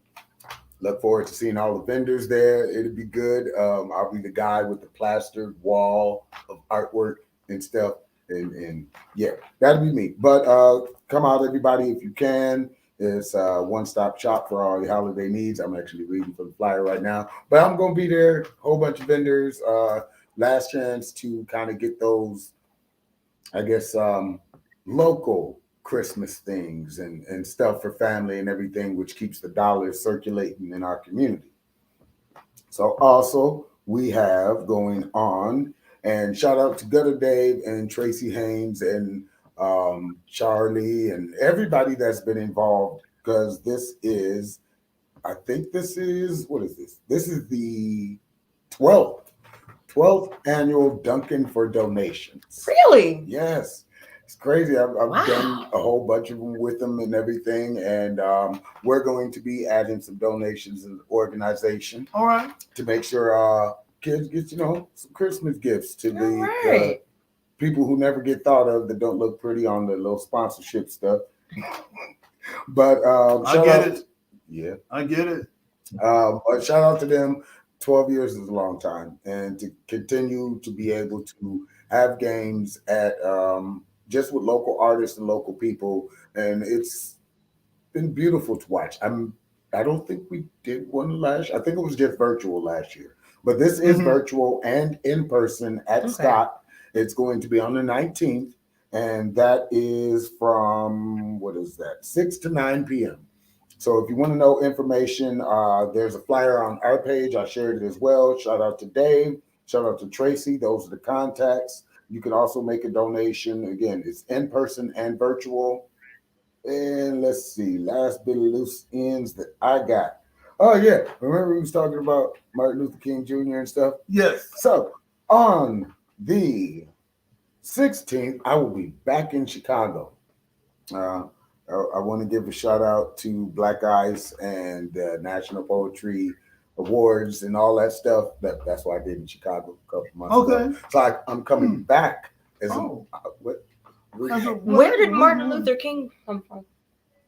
Look forward to seeing all the vendors there. It'll be good. I'll be the guy with the plastered wall of artwork and stuff. And yeah, that'll be me. But come out, everybody, if you can. It's a one-stop shop for all your holiday needs. I'm actually reading for the flyer right now. But I'm going to be there, a whole bunch of vendors. Last chance to kind of get those, I guess, local Christmas things and stuff for family and everything, which keeps the dollars circulating in our community. So also we have going on, and shout out to Gutter Dave and Tracy Haynes and Charlie and everybody that's been involved, because this is, I think this is, what is this? This is the 12th annual Dunkin' for Donations. Really? Yes. It's crazy. I've done a whole bunch of them with them and everything. And we're going to be adding some donations in the organization. All right. To make sure kids get, some Christmas gifts to the people who never get thought of, that don't look pretty on the little sponsorship stuff. But I get it. Yeah. I get it. But shout out to them. 12 years is a long time. And to continue to be able to have games at just with local artists and local people, and it's been beautiful to watch. I don't think we did one last year. I think it was just virtual last year, but this is virtual and in person at Scott. It's going to be on the 19th, and that is from 6 to 9 p.m. So if you want to know information, there's a flyer on our page. I shared it as well. Shout out to Dave. Shout out to Tracy. Those are the contacts. You can also make a donation. Again, it's in person and virtual. And let's see, last bit of loose ends that I got. Oh, yeah. Remember we was talking about Martin Luther King Jr. and stuff? Yes. So on the 16th, I will be back in Chicago. I want to give a shout out to Black Ice and National Poetry Awards and all that stuff. That's what I did in Chicago a couple months ago. So I'm coming back as Where did Martin Luther King come from?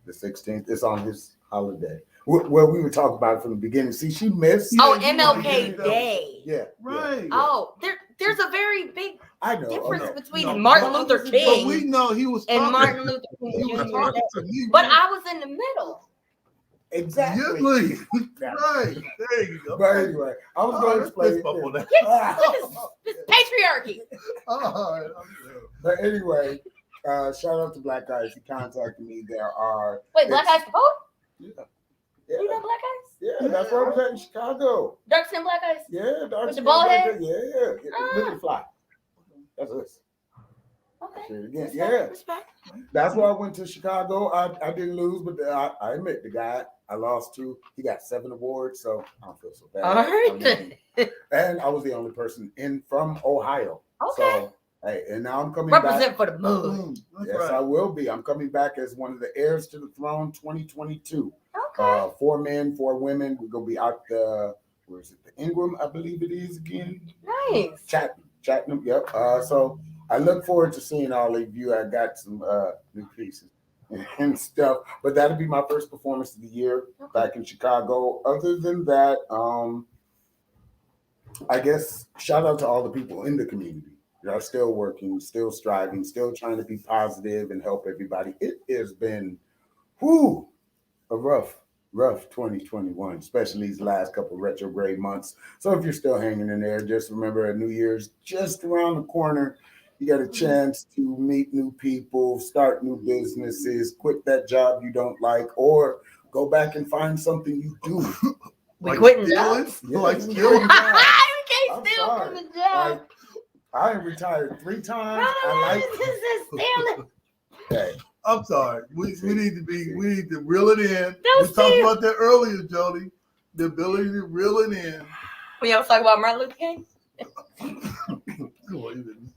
The 16th. It's on his holiday. Well, we were talking about it from the beginning. See, she missed. Oh, Yeah, MLK Day. Yeah. Right. Oh, there's a very big I know. difference Okay. between No, Martin but- Luther But King we know he was and talking. Martin Luther He was King talking Jr. to me. But I was in the middle. Exactly. Right. Yeah. Right. There you go. But anyway, I was going to let's explain fist bump on it. that. This patriarchy. All right, I'm good. But anyway, shout out to Black Guys. He contacted me. There are Wait, Black Eyes the poet? Yeah. You know Black Eyes? Yeah, that's where I was at in Chicago. Dark skin Black Eyes? Yeah, dark With the skin bald Black head? Guys. Yeah. Look at the fly. That's us. Okay. Shit again. Respect, Yeah. respect. That's why I went to Chicago. I didn't lose, but I admit the guy I lost to, he got 7 awards, so I don't feel so bad. All right. And I was the only person in from Ohio. Okay. So hey, and now I'm coming Represent back. for the mud. That's Yes, right. I will be. I'm coming back as one of the heirs to the throne 2022. Okay. 4 men, 4 women. We're gonna be out the where is it? The Ingram, I believe it is again. Nice. Chatting. Yep. So I look forward to seeing all of you. I got some new pieces and stuff, but that'll be my first performance of the year back in Chicago. Other than that, I guess shout out to all the people in the community that are still working, still striving, still trying to be positive and help everybody. It has been a rough 2021, especially these last couple retrograde months. So if you're still hanging in there, just remember New Year's just around the corner. You got a chance to meet new people, start new businesses, quit that job you don't like, or go back and find something you do. We Like quitting stealing? jobs. Yeah, Like you stealing? We I'm can't steal sorry. from the job. Like, I am retired 3 times. Brother, I this is stealing. hey, I'm sorry. We need to reel it in. Don't We talked steal. about that earlier, Jody. The ability to reel it in. When y'all talk about Martin Luther King?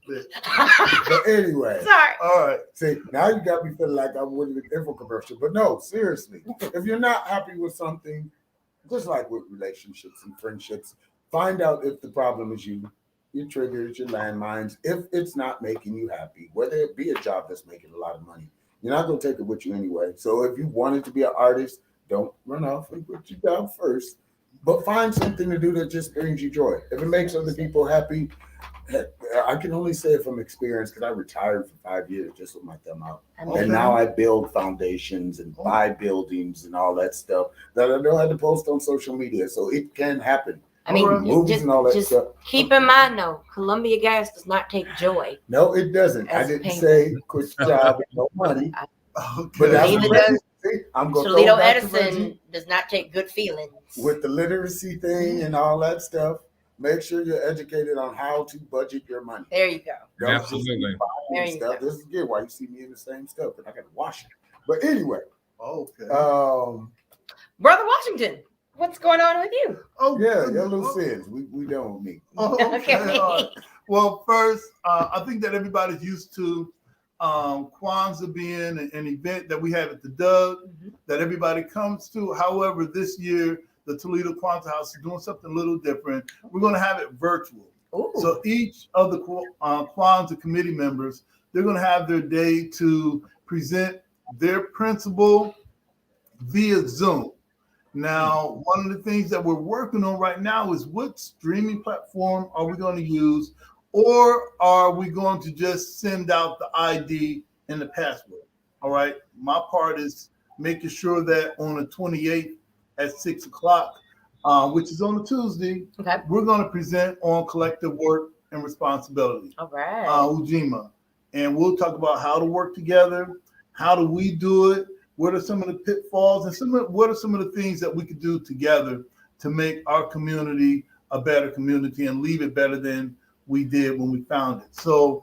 but anyway. Sorry. All right. See, now you got me feeling like I'm winning the info commercial. But no, seriously, if you're not happy with something, just like with relationships and friendships, find out if the problem is you, your triggers, your landmines. If it's not making you happy, whether it be a job that's making a lot of money, you're not going to take it with you anyway. So if you wanted to be an artist, don't run off and quit your job first. But find something to do that just brings you joy. If it makes other people happy, heck, I can only say it from experience because I retired for 5 years just with my thumb out. Okay. And now I build foundations and buy buildings and all that stuff that I don't have to post on social media. So it can happen. I mean, Movies just, and all that just stuff. keep in mind, though, Columbia Gas does not take joy. No, it doesn't. I As a didn't payment. say quit your job with no money. Okay. But that's Neither what does Reggie- see, I'm going to Toledo throw back to Edison Reggie does not take good feelings. with the literacy thing and all that stuff. Make sure you're educated on how to budget your money. There you go. Don't just Absolutely. be buying There you stuff. go. This is good. Why you see me in the same stuff? Because I got to wash it. But anyway, Okay. Brother Washington, what's going on with you? Oh, yeah, goodness. your little sins. We done with me. Oh, okay. Okay. All right. Well, first, I think that everybody's used to Kwanzaa being an event that we have at the Doug that everybody comes to. However, this year, the Toledo Kwanzaa House is doing something a little different. We're going to have it virtual. Ooh. So each of the Kwanzaa committee members, they're going to have their day to present their principle via Zoom. Now, one of the things that we're working on right now is what streaming platform are we going to use, or are we going to just send out the ID and the password? All right. My part is making sure that on the 28th at 6 o'clock, which is on a Tuesday, Okay. we're going to present on collective work and responsibility, All right. Ujima. And we'll talk about how to work together, how do we do it, what are some of the pitfalls, and what are some of the things that we could do together to make our community a better community and leave it better than we did when we found it. So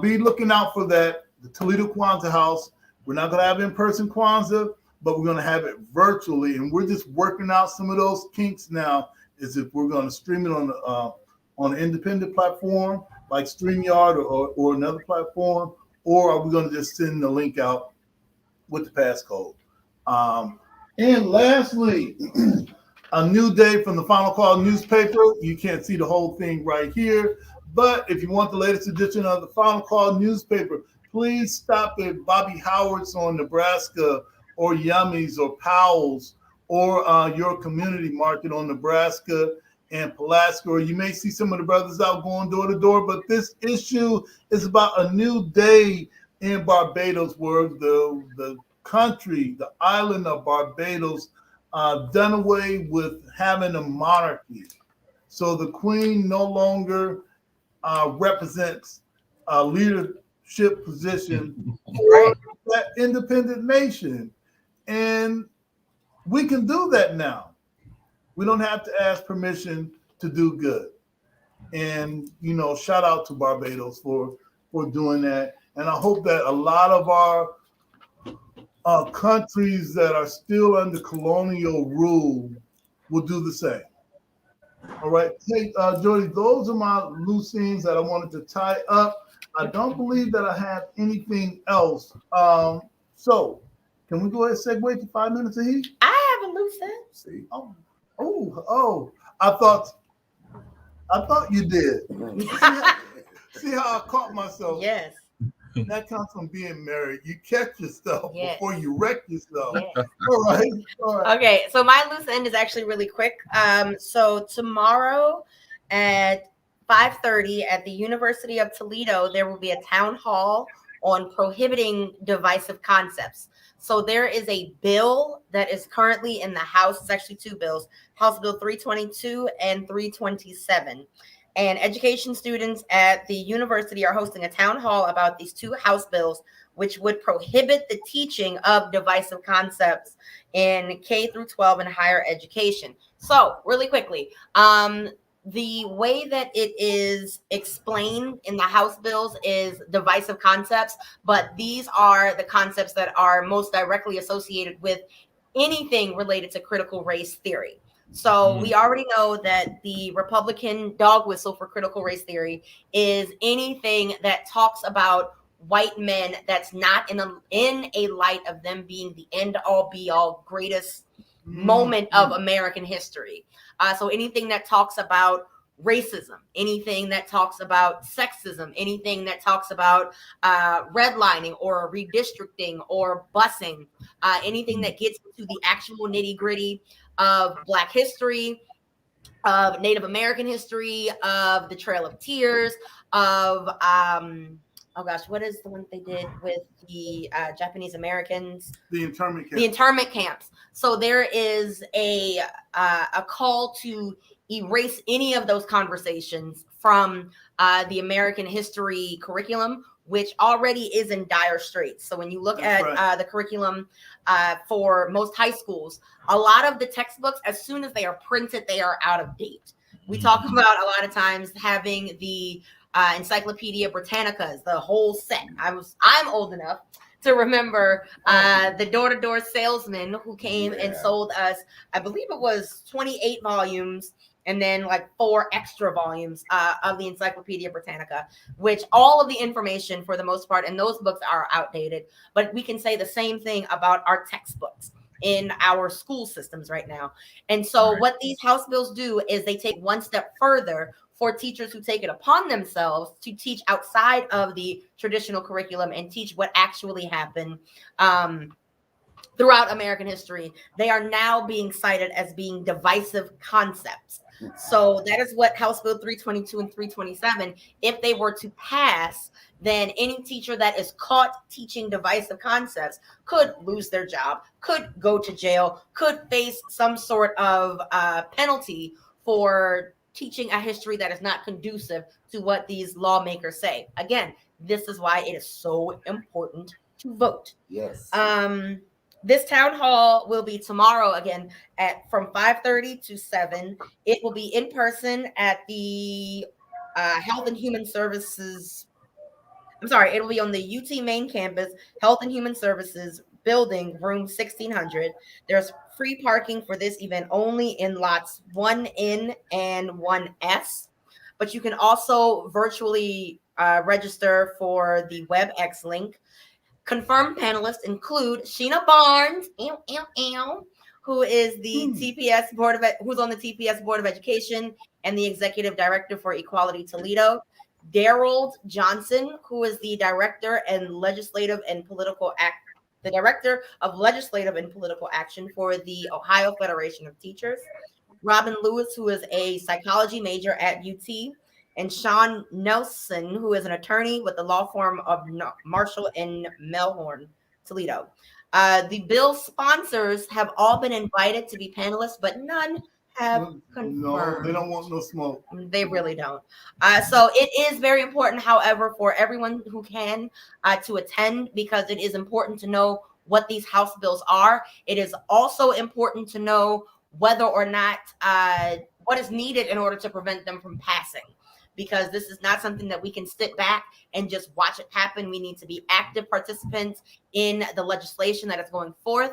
be looking out for that. The Toledo Kwanzaa House, we're not going to have in-person Kwanzaa, but we're going to have it virtually. And we're just working out some of those kinks now, is if we're going to stream it on an independent platform like StreamYard or another platform, or are we going to just send the link out with the passcode? And lastly, a new day from the Final Call newspaper. You can't see the whole thing right here, but if you want the latest edition of the Final Call newspaper, please stop at Bobby Howard's on Nebraska or Yummy's or Powell's or your community market on Nebraska and Pulaski, or you may see some of the brothers out going door to door. But this issue is about a new day in Barbados, where the country, the island of Barbados, done away with having a monarchy. So the Queen no longer represents a leadership position for that independent nation. And we can do that now. We don't have to ask permission to do good. And, shout out to Barbados for doing that. And I hope that a lot of our countries that are still under colonial rule will do the same. All right. Hey, Jody, those are my loose ends that I wanted to tie up. I don't believe that I have anything else. So can we go ahead and segue to 5 minutes of heat? I have a loose end. See, Oh, I thought you did. See how I caught myself? Yes. That comes from being married. You catch yourself Yes. before you wreck yourself. Yes. All right. Okay, so my loose end is actually really quick. So tomorrow at 5:30 at the University of Toledo, there will be a town hall on prohibiting divisive concepts. So there is a bill that is currently in the House. It's actually two bills, House Bill 322 and 327. And education students at the university are hosting a town hall about these two House bills, which would prohibit the teaching of divisive concepts in K through 12 and higher education. So really quickly, the way that it is explained in the House bills is divisive concepts, but these are the concepts that are most directly associated with anything related to critical race theory. So we already know that the Republican dog whistle for critical race theory is anything that talks about white men that's not in a light of them being the end all be all greatest moment of American history. So anything that talks about racism, anything that talks about sexism, anything that talks about redlining or redistricting or busing, anything that gets into the actual nitty gritty of Black history, of Native American history, of the Trail of Tears, of oh gosh, what is the one they did with the Japanese Americans? The internment camps. The internment camps. So there is a call to erase any of those conversations from the American history curriculum, which already is in dire straits. So when you look at the curriculum for most high schools, a lot of the textbooks, as soon as they are printed, they are out of date. We talk about a lot of times having the Encyclopedia Britannicas, the whole set. I'm old enough to remember the door-to-door salesman who came and sold us, I believe it was 28 volumes and then like 4 extra volumes of the Encyclopedia Britannica, which all of the information for the most part in those books are outdated. But we can say the same thing about our textbooks in our school systems right now. And so what these House bills do is they take one step further for teachers who take it upon themselves to teach outside of the traditional curriculum and teach what actually happened throughout American history. They are now being cited as being divisive concepts. So that is what House Bill 322 and 327, if they were to pass, then any teacher that is caught teaching divisive concepts could lose their job, could go to jail, could face some sort of penalty for teaching a history that is not conducive to what these lawmakers say. Again, this is why it is so important to vote. Yes. This town hall will be tomorrow again from 5:30 to 7. It will be in person at the Health and Human Services. I'm sorry, it will be on the UT main campus, Health and Human Services building, room 1600. There's free parking for this event only in lots 1N and 1S. But you can also virtually register for the WebEx link. Confirmed panelists include Sheena Barnes, who is the TPS board of who's on the TPS Board of Education and the Executive Director for Equality Toledo. Daryl Johnson, who is the Director and Legislative and Political the Director of Legislative and Political Action for the Ohio Federation of Teachers, Robin Lewis, who is a psychology major at UT, and Sean Nelson, who is an attorney with the law firm of Marshall and Melhorn, Toledo. The bill sponsors have all been invited to be panelists, but none have confirmed. No, they don't want no smoke. They really don't. So it is very important, however, for everyone who can to attend, because it is important to know what these House bills are. It is also important to know whether or not what is needed in order to prevent them from passing, because this is not something that we can sit back and just watch it happen. We need to be active participants in the legislation that is going forth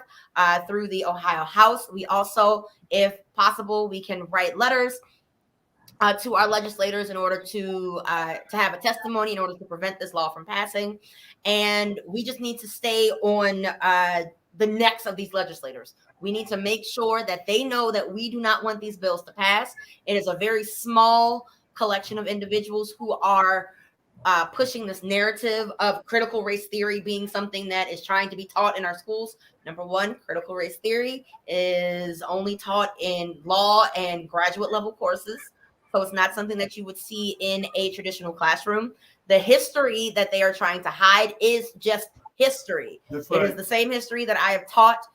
through the Ohio House. We also, if possible, we can write letters to our legislators in order to have a testimony in order to prevent this law from passing. And we just need to stay on the necks of these legislators. We need to make sure that they know that we do not want these bills to pass. It is a very small collection of individuals who are pushing this narrative of critical race theory being something that is trying to be taught in our schools. Number one, critical race theory is only taught in law and graduate level courses. So it's not something that you would see in a traditional classroom. The history that they are trying to hide is just history. That's right. It is the same history that I have taught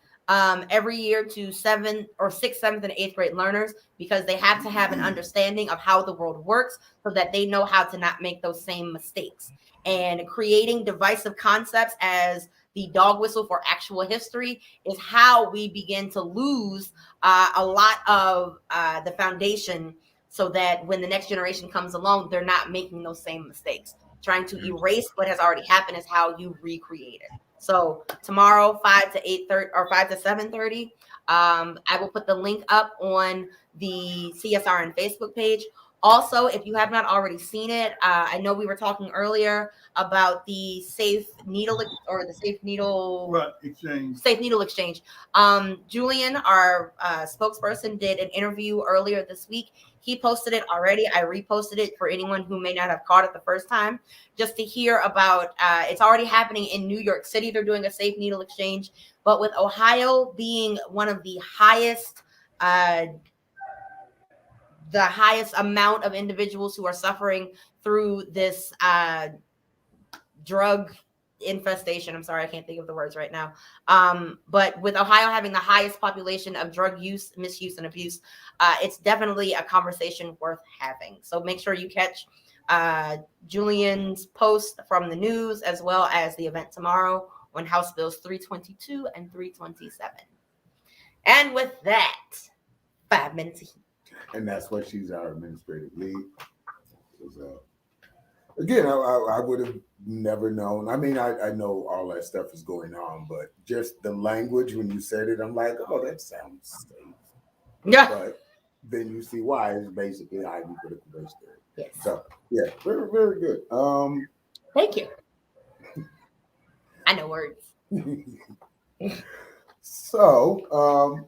every year to 7th, 7th, and 8th grade learners, because they have to have an understanding of how the world works so that they know how to not make those same mistakes. And creating divisive concepts as the dog whistle for actual history is how we begin to lose a lot of the foundation, so that when the next generation comes along, they're not making those same mistakes. Trying to erase what has already happened is how you recreate it. So tomorrow, 5 to 8:30 or 5 to 7:30, I will put the link up on the CSRN Facebook page. Also, if you have not already seen it, I know we were talking earlier about the safe needle exchange. Julian, our spokesperson, did an interview earlier this week. He posted it already. I reposted it for anyone who may not have caught it the first time, just to hear about. It's already happening in New York City. They're doing a safe needle exchange, but with Ohio being one of the highest amount of individuals who are suffering through this drug infestation. I'm sorry, I can't think of the words right now. But with Ohio having the highest population of drug use, misuse, and abuse, it's definitely a conversation worth having. So make sure you catch Julian's post from the news, as well as the event tomorrow on House Bills 322 and 327. And with that, 5 minutes. And that's what she's our administrative lead. Again, I would have never known. I mean, I know all that stuff is going on, but just the language when you said it, I'm like, oh, that sounds safe. Yeah. But then you see why it's basically Ivy critical race theory. Yes. So yeah, very, very good. Thank you. I know words. So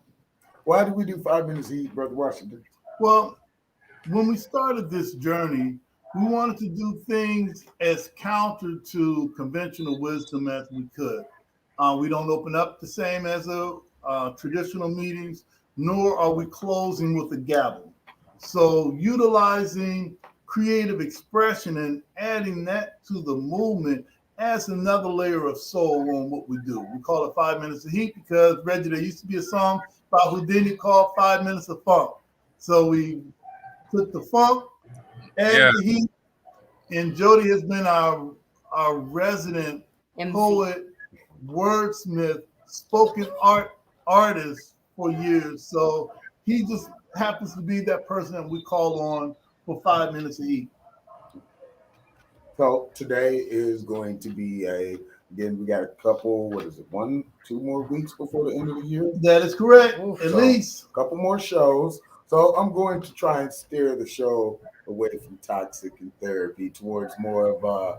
why do we do 5 minutes each, Brother Washington? Well, when we started this journey, we wanted to do things as counter to conventional wisdom as we could. We don't open up the same as traditional meetings, nor are we closing with a gavel. So utilizing creative expression and adding that to the movement adds another layer of soul on what we do. We call it 5 minutes of heat because, Reggie, there used to be a song by Houdini called 5 minutes of funk. So we put the funk and the heat, and Jody has been our resident MC. Poet, wordsmith, spoken artist for years. So he just happens to be that person that we call on for 5 minutes of heat. So today is going to be again, we got a couple, 1-2 more weeks before the end of the year? That is correct, at least. A couple more shows. So I'm going to try and steer the show away from toxic and therapy towards more of a,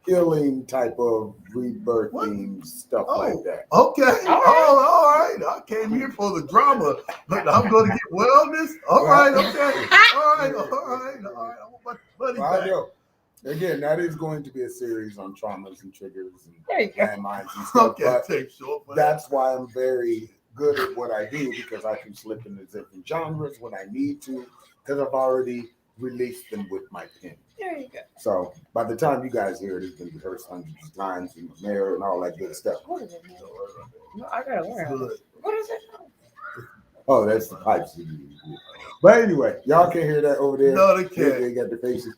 healing type of rebirthing stuff like that. Okay. All right. I came here for the drama, but I'm going to get wellness. All right. Okay. All right. I'm a buddy back. Again, that is going to be a series on traumas and triggers and There you go. landmines and stuff. Okay, But take short for that. that's why I'm very good at what I do, because I can slip into different genres when I need to, because I've already released them with my pen. There you go. So by the time you guys hear it, it's been rehearsed hundreds of times in the mirror and all that good stuff. What is it? No, I gotta learn. Good. What is it? Oh, that's the pipes. But anyway, y'all can hear that over there. No, they can't. They got the faces.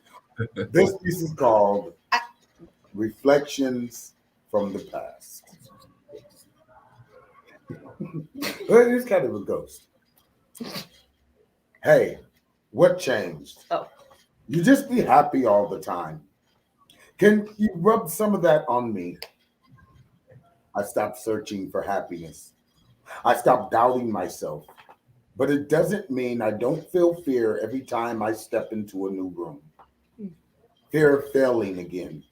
This piece is called Reflections from the Past. Well, it's kind of a ghost. Hey, what changed? Oh. You just be happy all the time. Can you rub some of that on me? I stopped searching for happiness. I stopped doubting myself. But it doesn't mean I don't feel fear every time I step into a new room. Fear of failing again.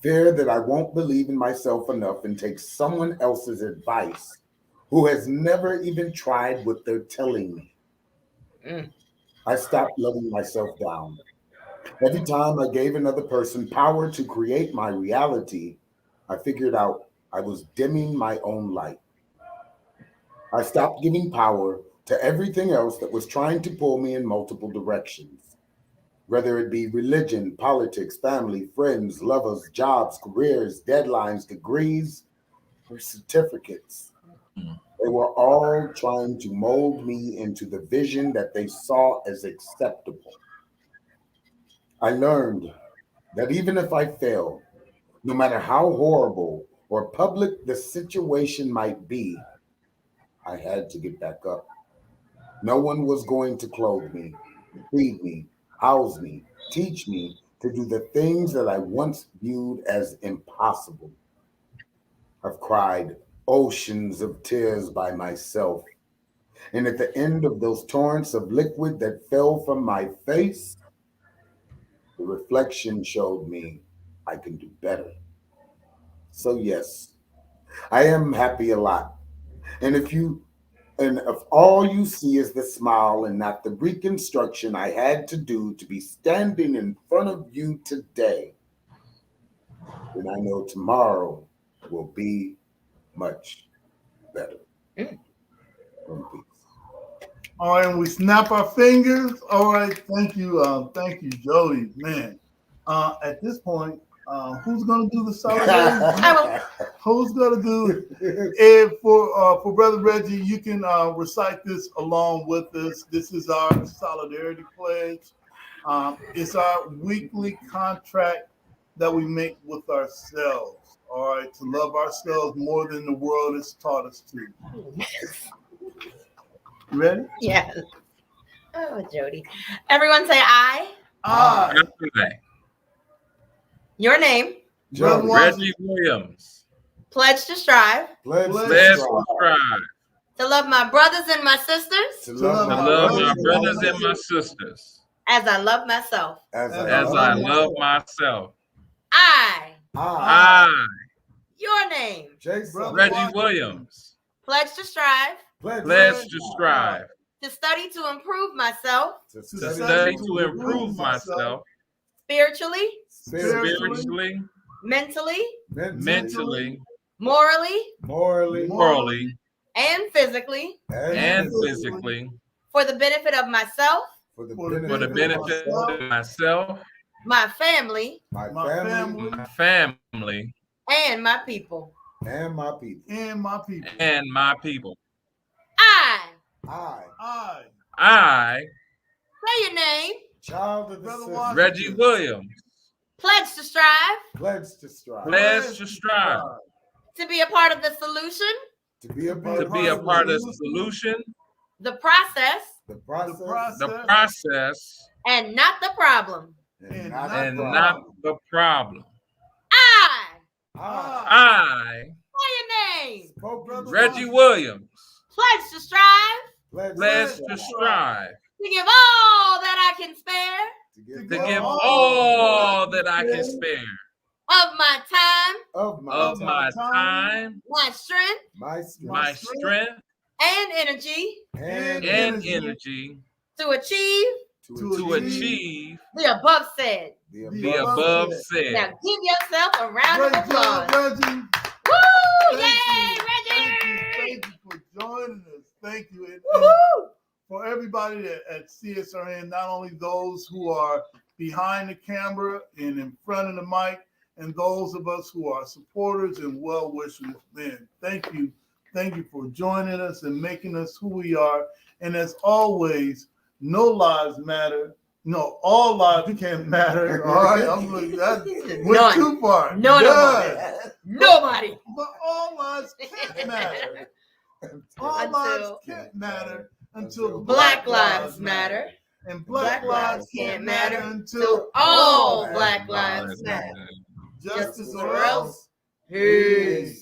Fear that I won't believe in myself enough and take someone else's advice who has never even tried what they're telling me. I stopped letting myself down. Every time I gave another person power to create my reality, I figured out I was dimming my own light. I stopped giving power to everything else that was trying to pull me in multiple directions. Whether it be religion, politics, family, friends, lovers, jobs, careers, deadlines, degrees, or certificates. They were all trying to mold me into the vision that they saw as acceptable. I learned that even if I failed, no matter how horrible or public the situation might be, I had to get back up. No one was going to clothe me, feed me, house me, teach me to do the things that I once viewed as impossible. I've cried oceans of tears by myself. And at the end of those torrents of liquid that fell from my face, the reflection showed me I can do better. So yes, I am happy a lot. And if all you see is the smile and not the reconstruction I had to do to be standing in front of you today, then I know tomorrow will be much better. One piece. All right, and we snap our fingers. All right, thank you, Jody. Man, at this point, who's gonna do the solidarity? Who's gonna do it? And for Brother Reggie, you can recite this along with us. This is our solidarity pledge. It's our weekly contract that we make with ourselves. All right, to love ourselves more than the world has taught us to. You ready? Yes. Oh, Jody. Everyone say I. I. Your name. Brother Reggie Williams. Pledge to strive. Let's Subscribe. To love my brothers and my sisters. To To love my brothers and my sisters. As I love myself. As I love myself. I. I, Your name. Jason. Reggie Williams, Pledge to strive. pledge to strive, To study to improve myself. To to study to improve myself Spiritually. spiritually, Mentally. mentally, Morally. morally, And physically. and physically, For the benefit of myself. for the for the benefit of myself, My family. my My family, my family, And my people. and my people. And my people. and my people. I. I, I, Say your name. child of the Brother system, Washington. Reggie Williams, Pledge to strive. pledge to strive, pledge to strive, To be a part of the solution. to be a to be a part of the solution, The process. the process, the process, And not the problem. and and the not problem. the problem. I. I, Say your name. Spoken Reggie Williams, Pledge to strive. pledge to strive, To give all that I can spare. to to give all that I can spare Of my time. of my of time, my time, My strength. my strength, my strength, And energy. and energy To achieve. to to achieve The above said. The The above said. Now give yourself a round Great of applause. job, Reggie. Woo! Thank Yay, you. Reggie! Thank you for joining us. Thank you. And Woo! for everybody at CSRN, not only those who are behind the camera and in front of the mic, and those of us who are supporters and well wishers, man, thank you. Thank you for joining us and making us who we are. And as always, no lives matter. No, all lives can't matter. All right, I'm looking that went too far. Nobody. But all lives can't matter. All lives can't matter until Black lives matter. And black lives can't matter until all black lives matter. Justice or or else. Peace.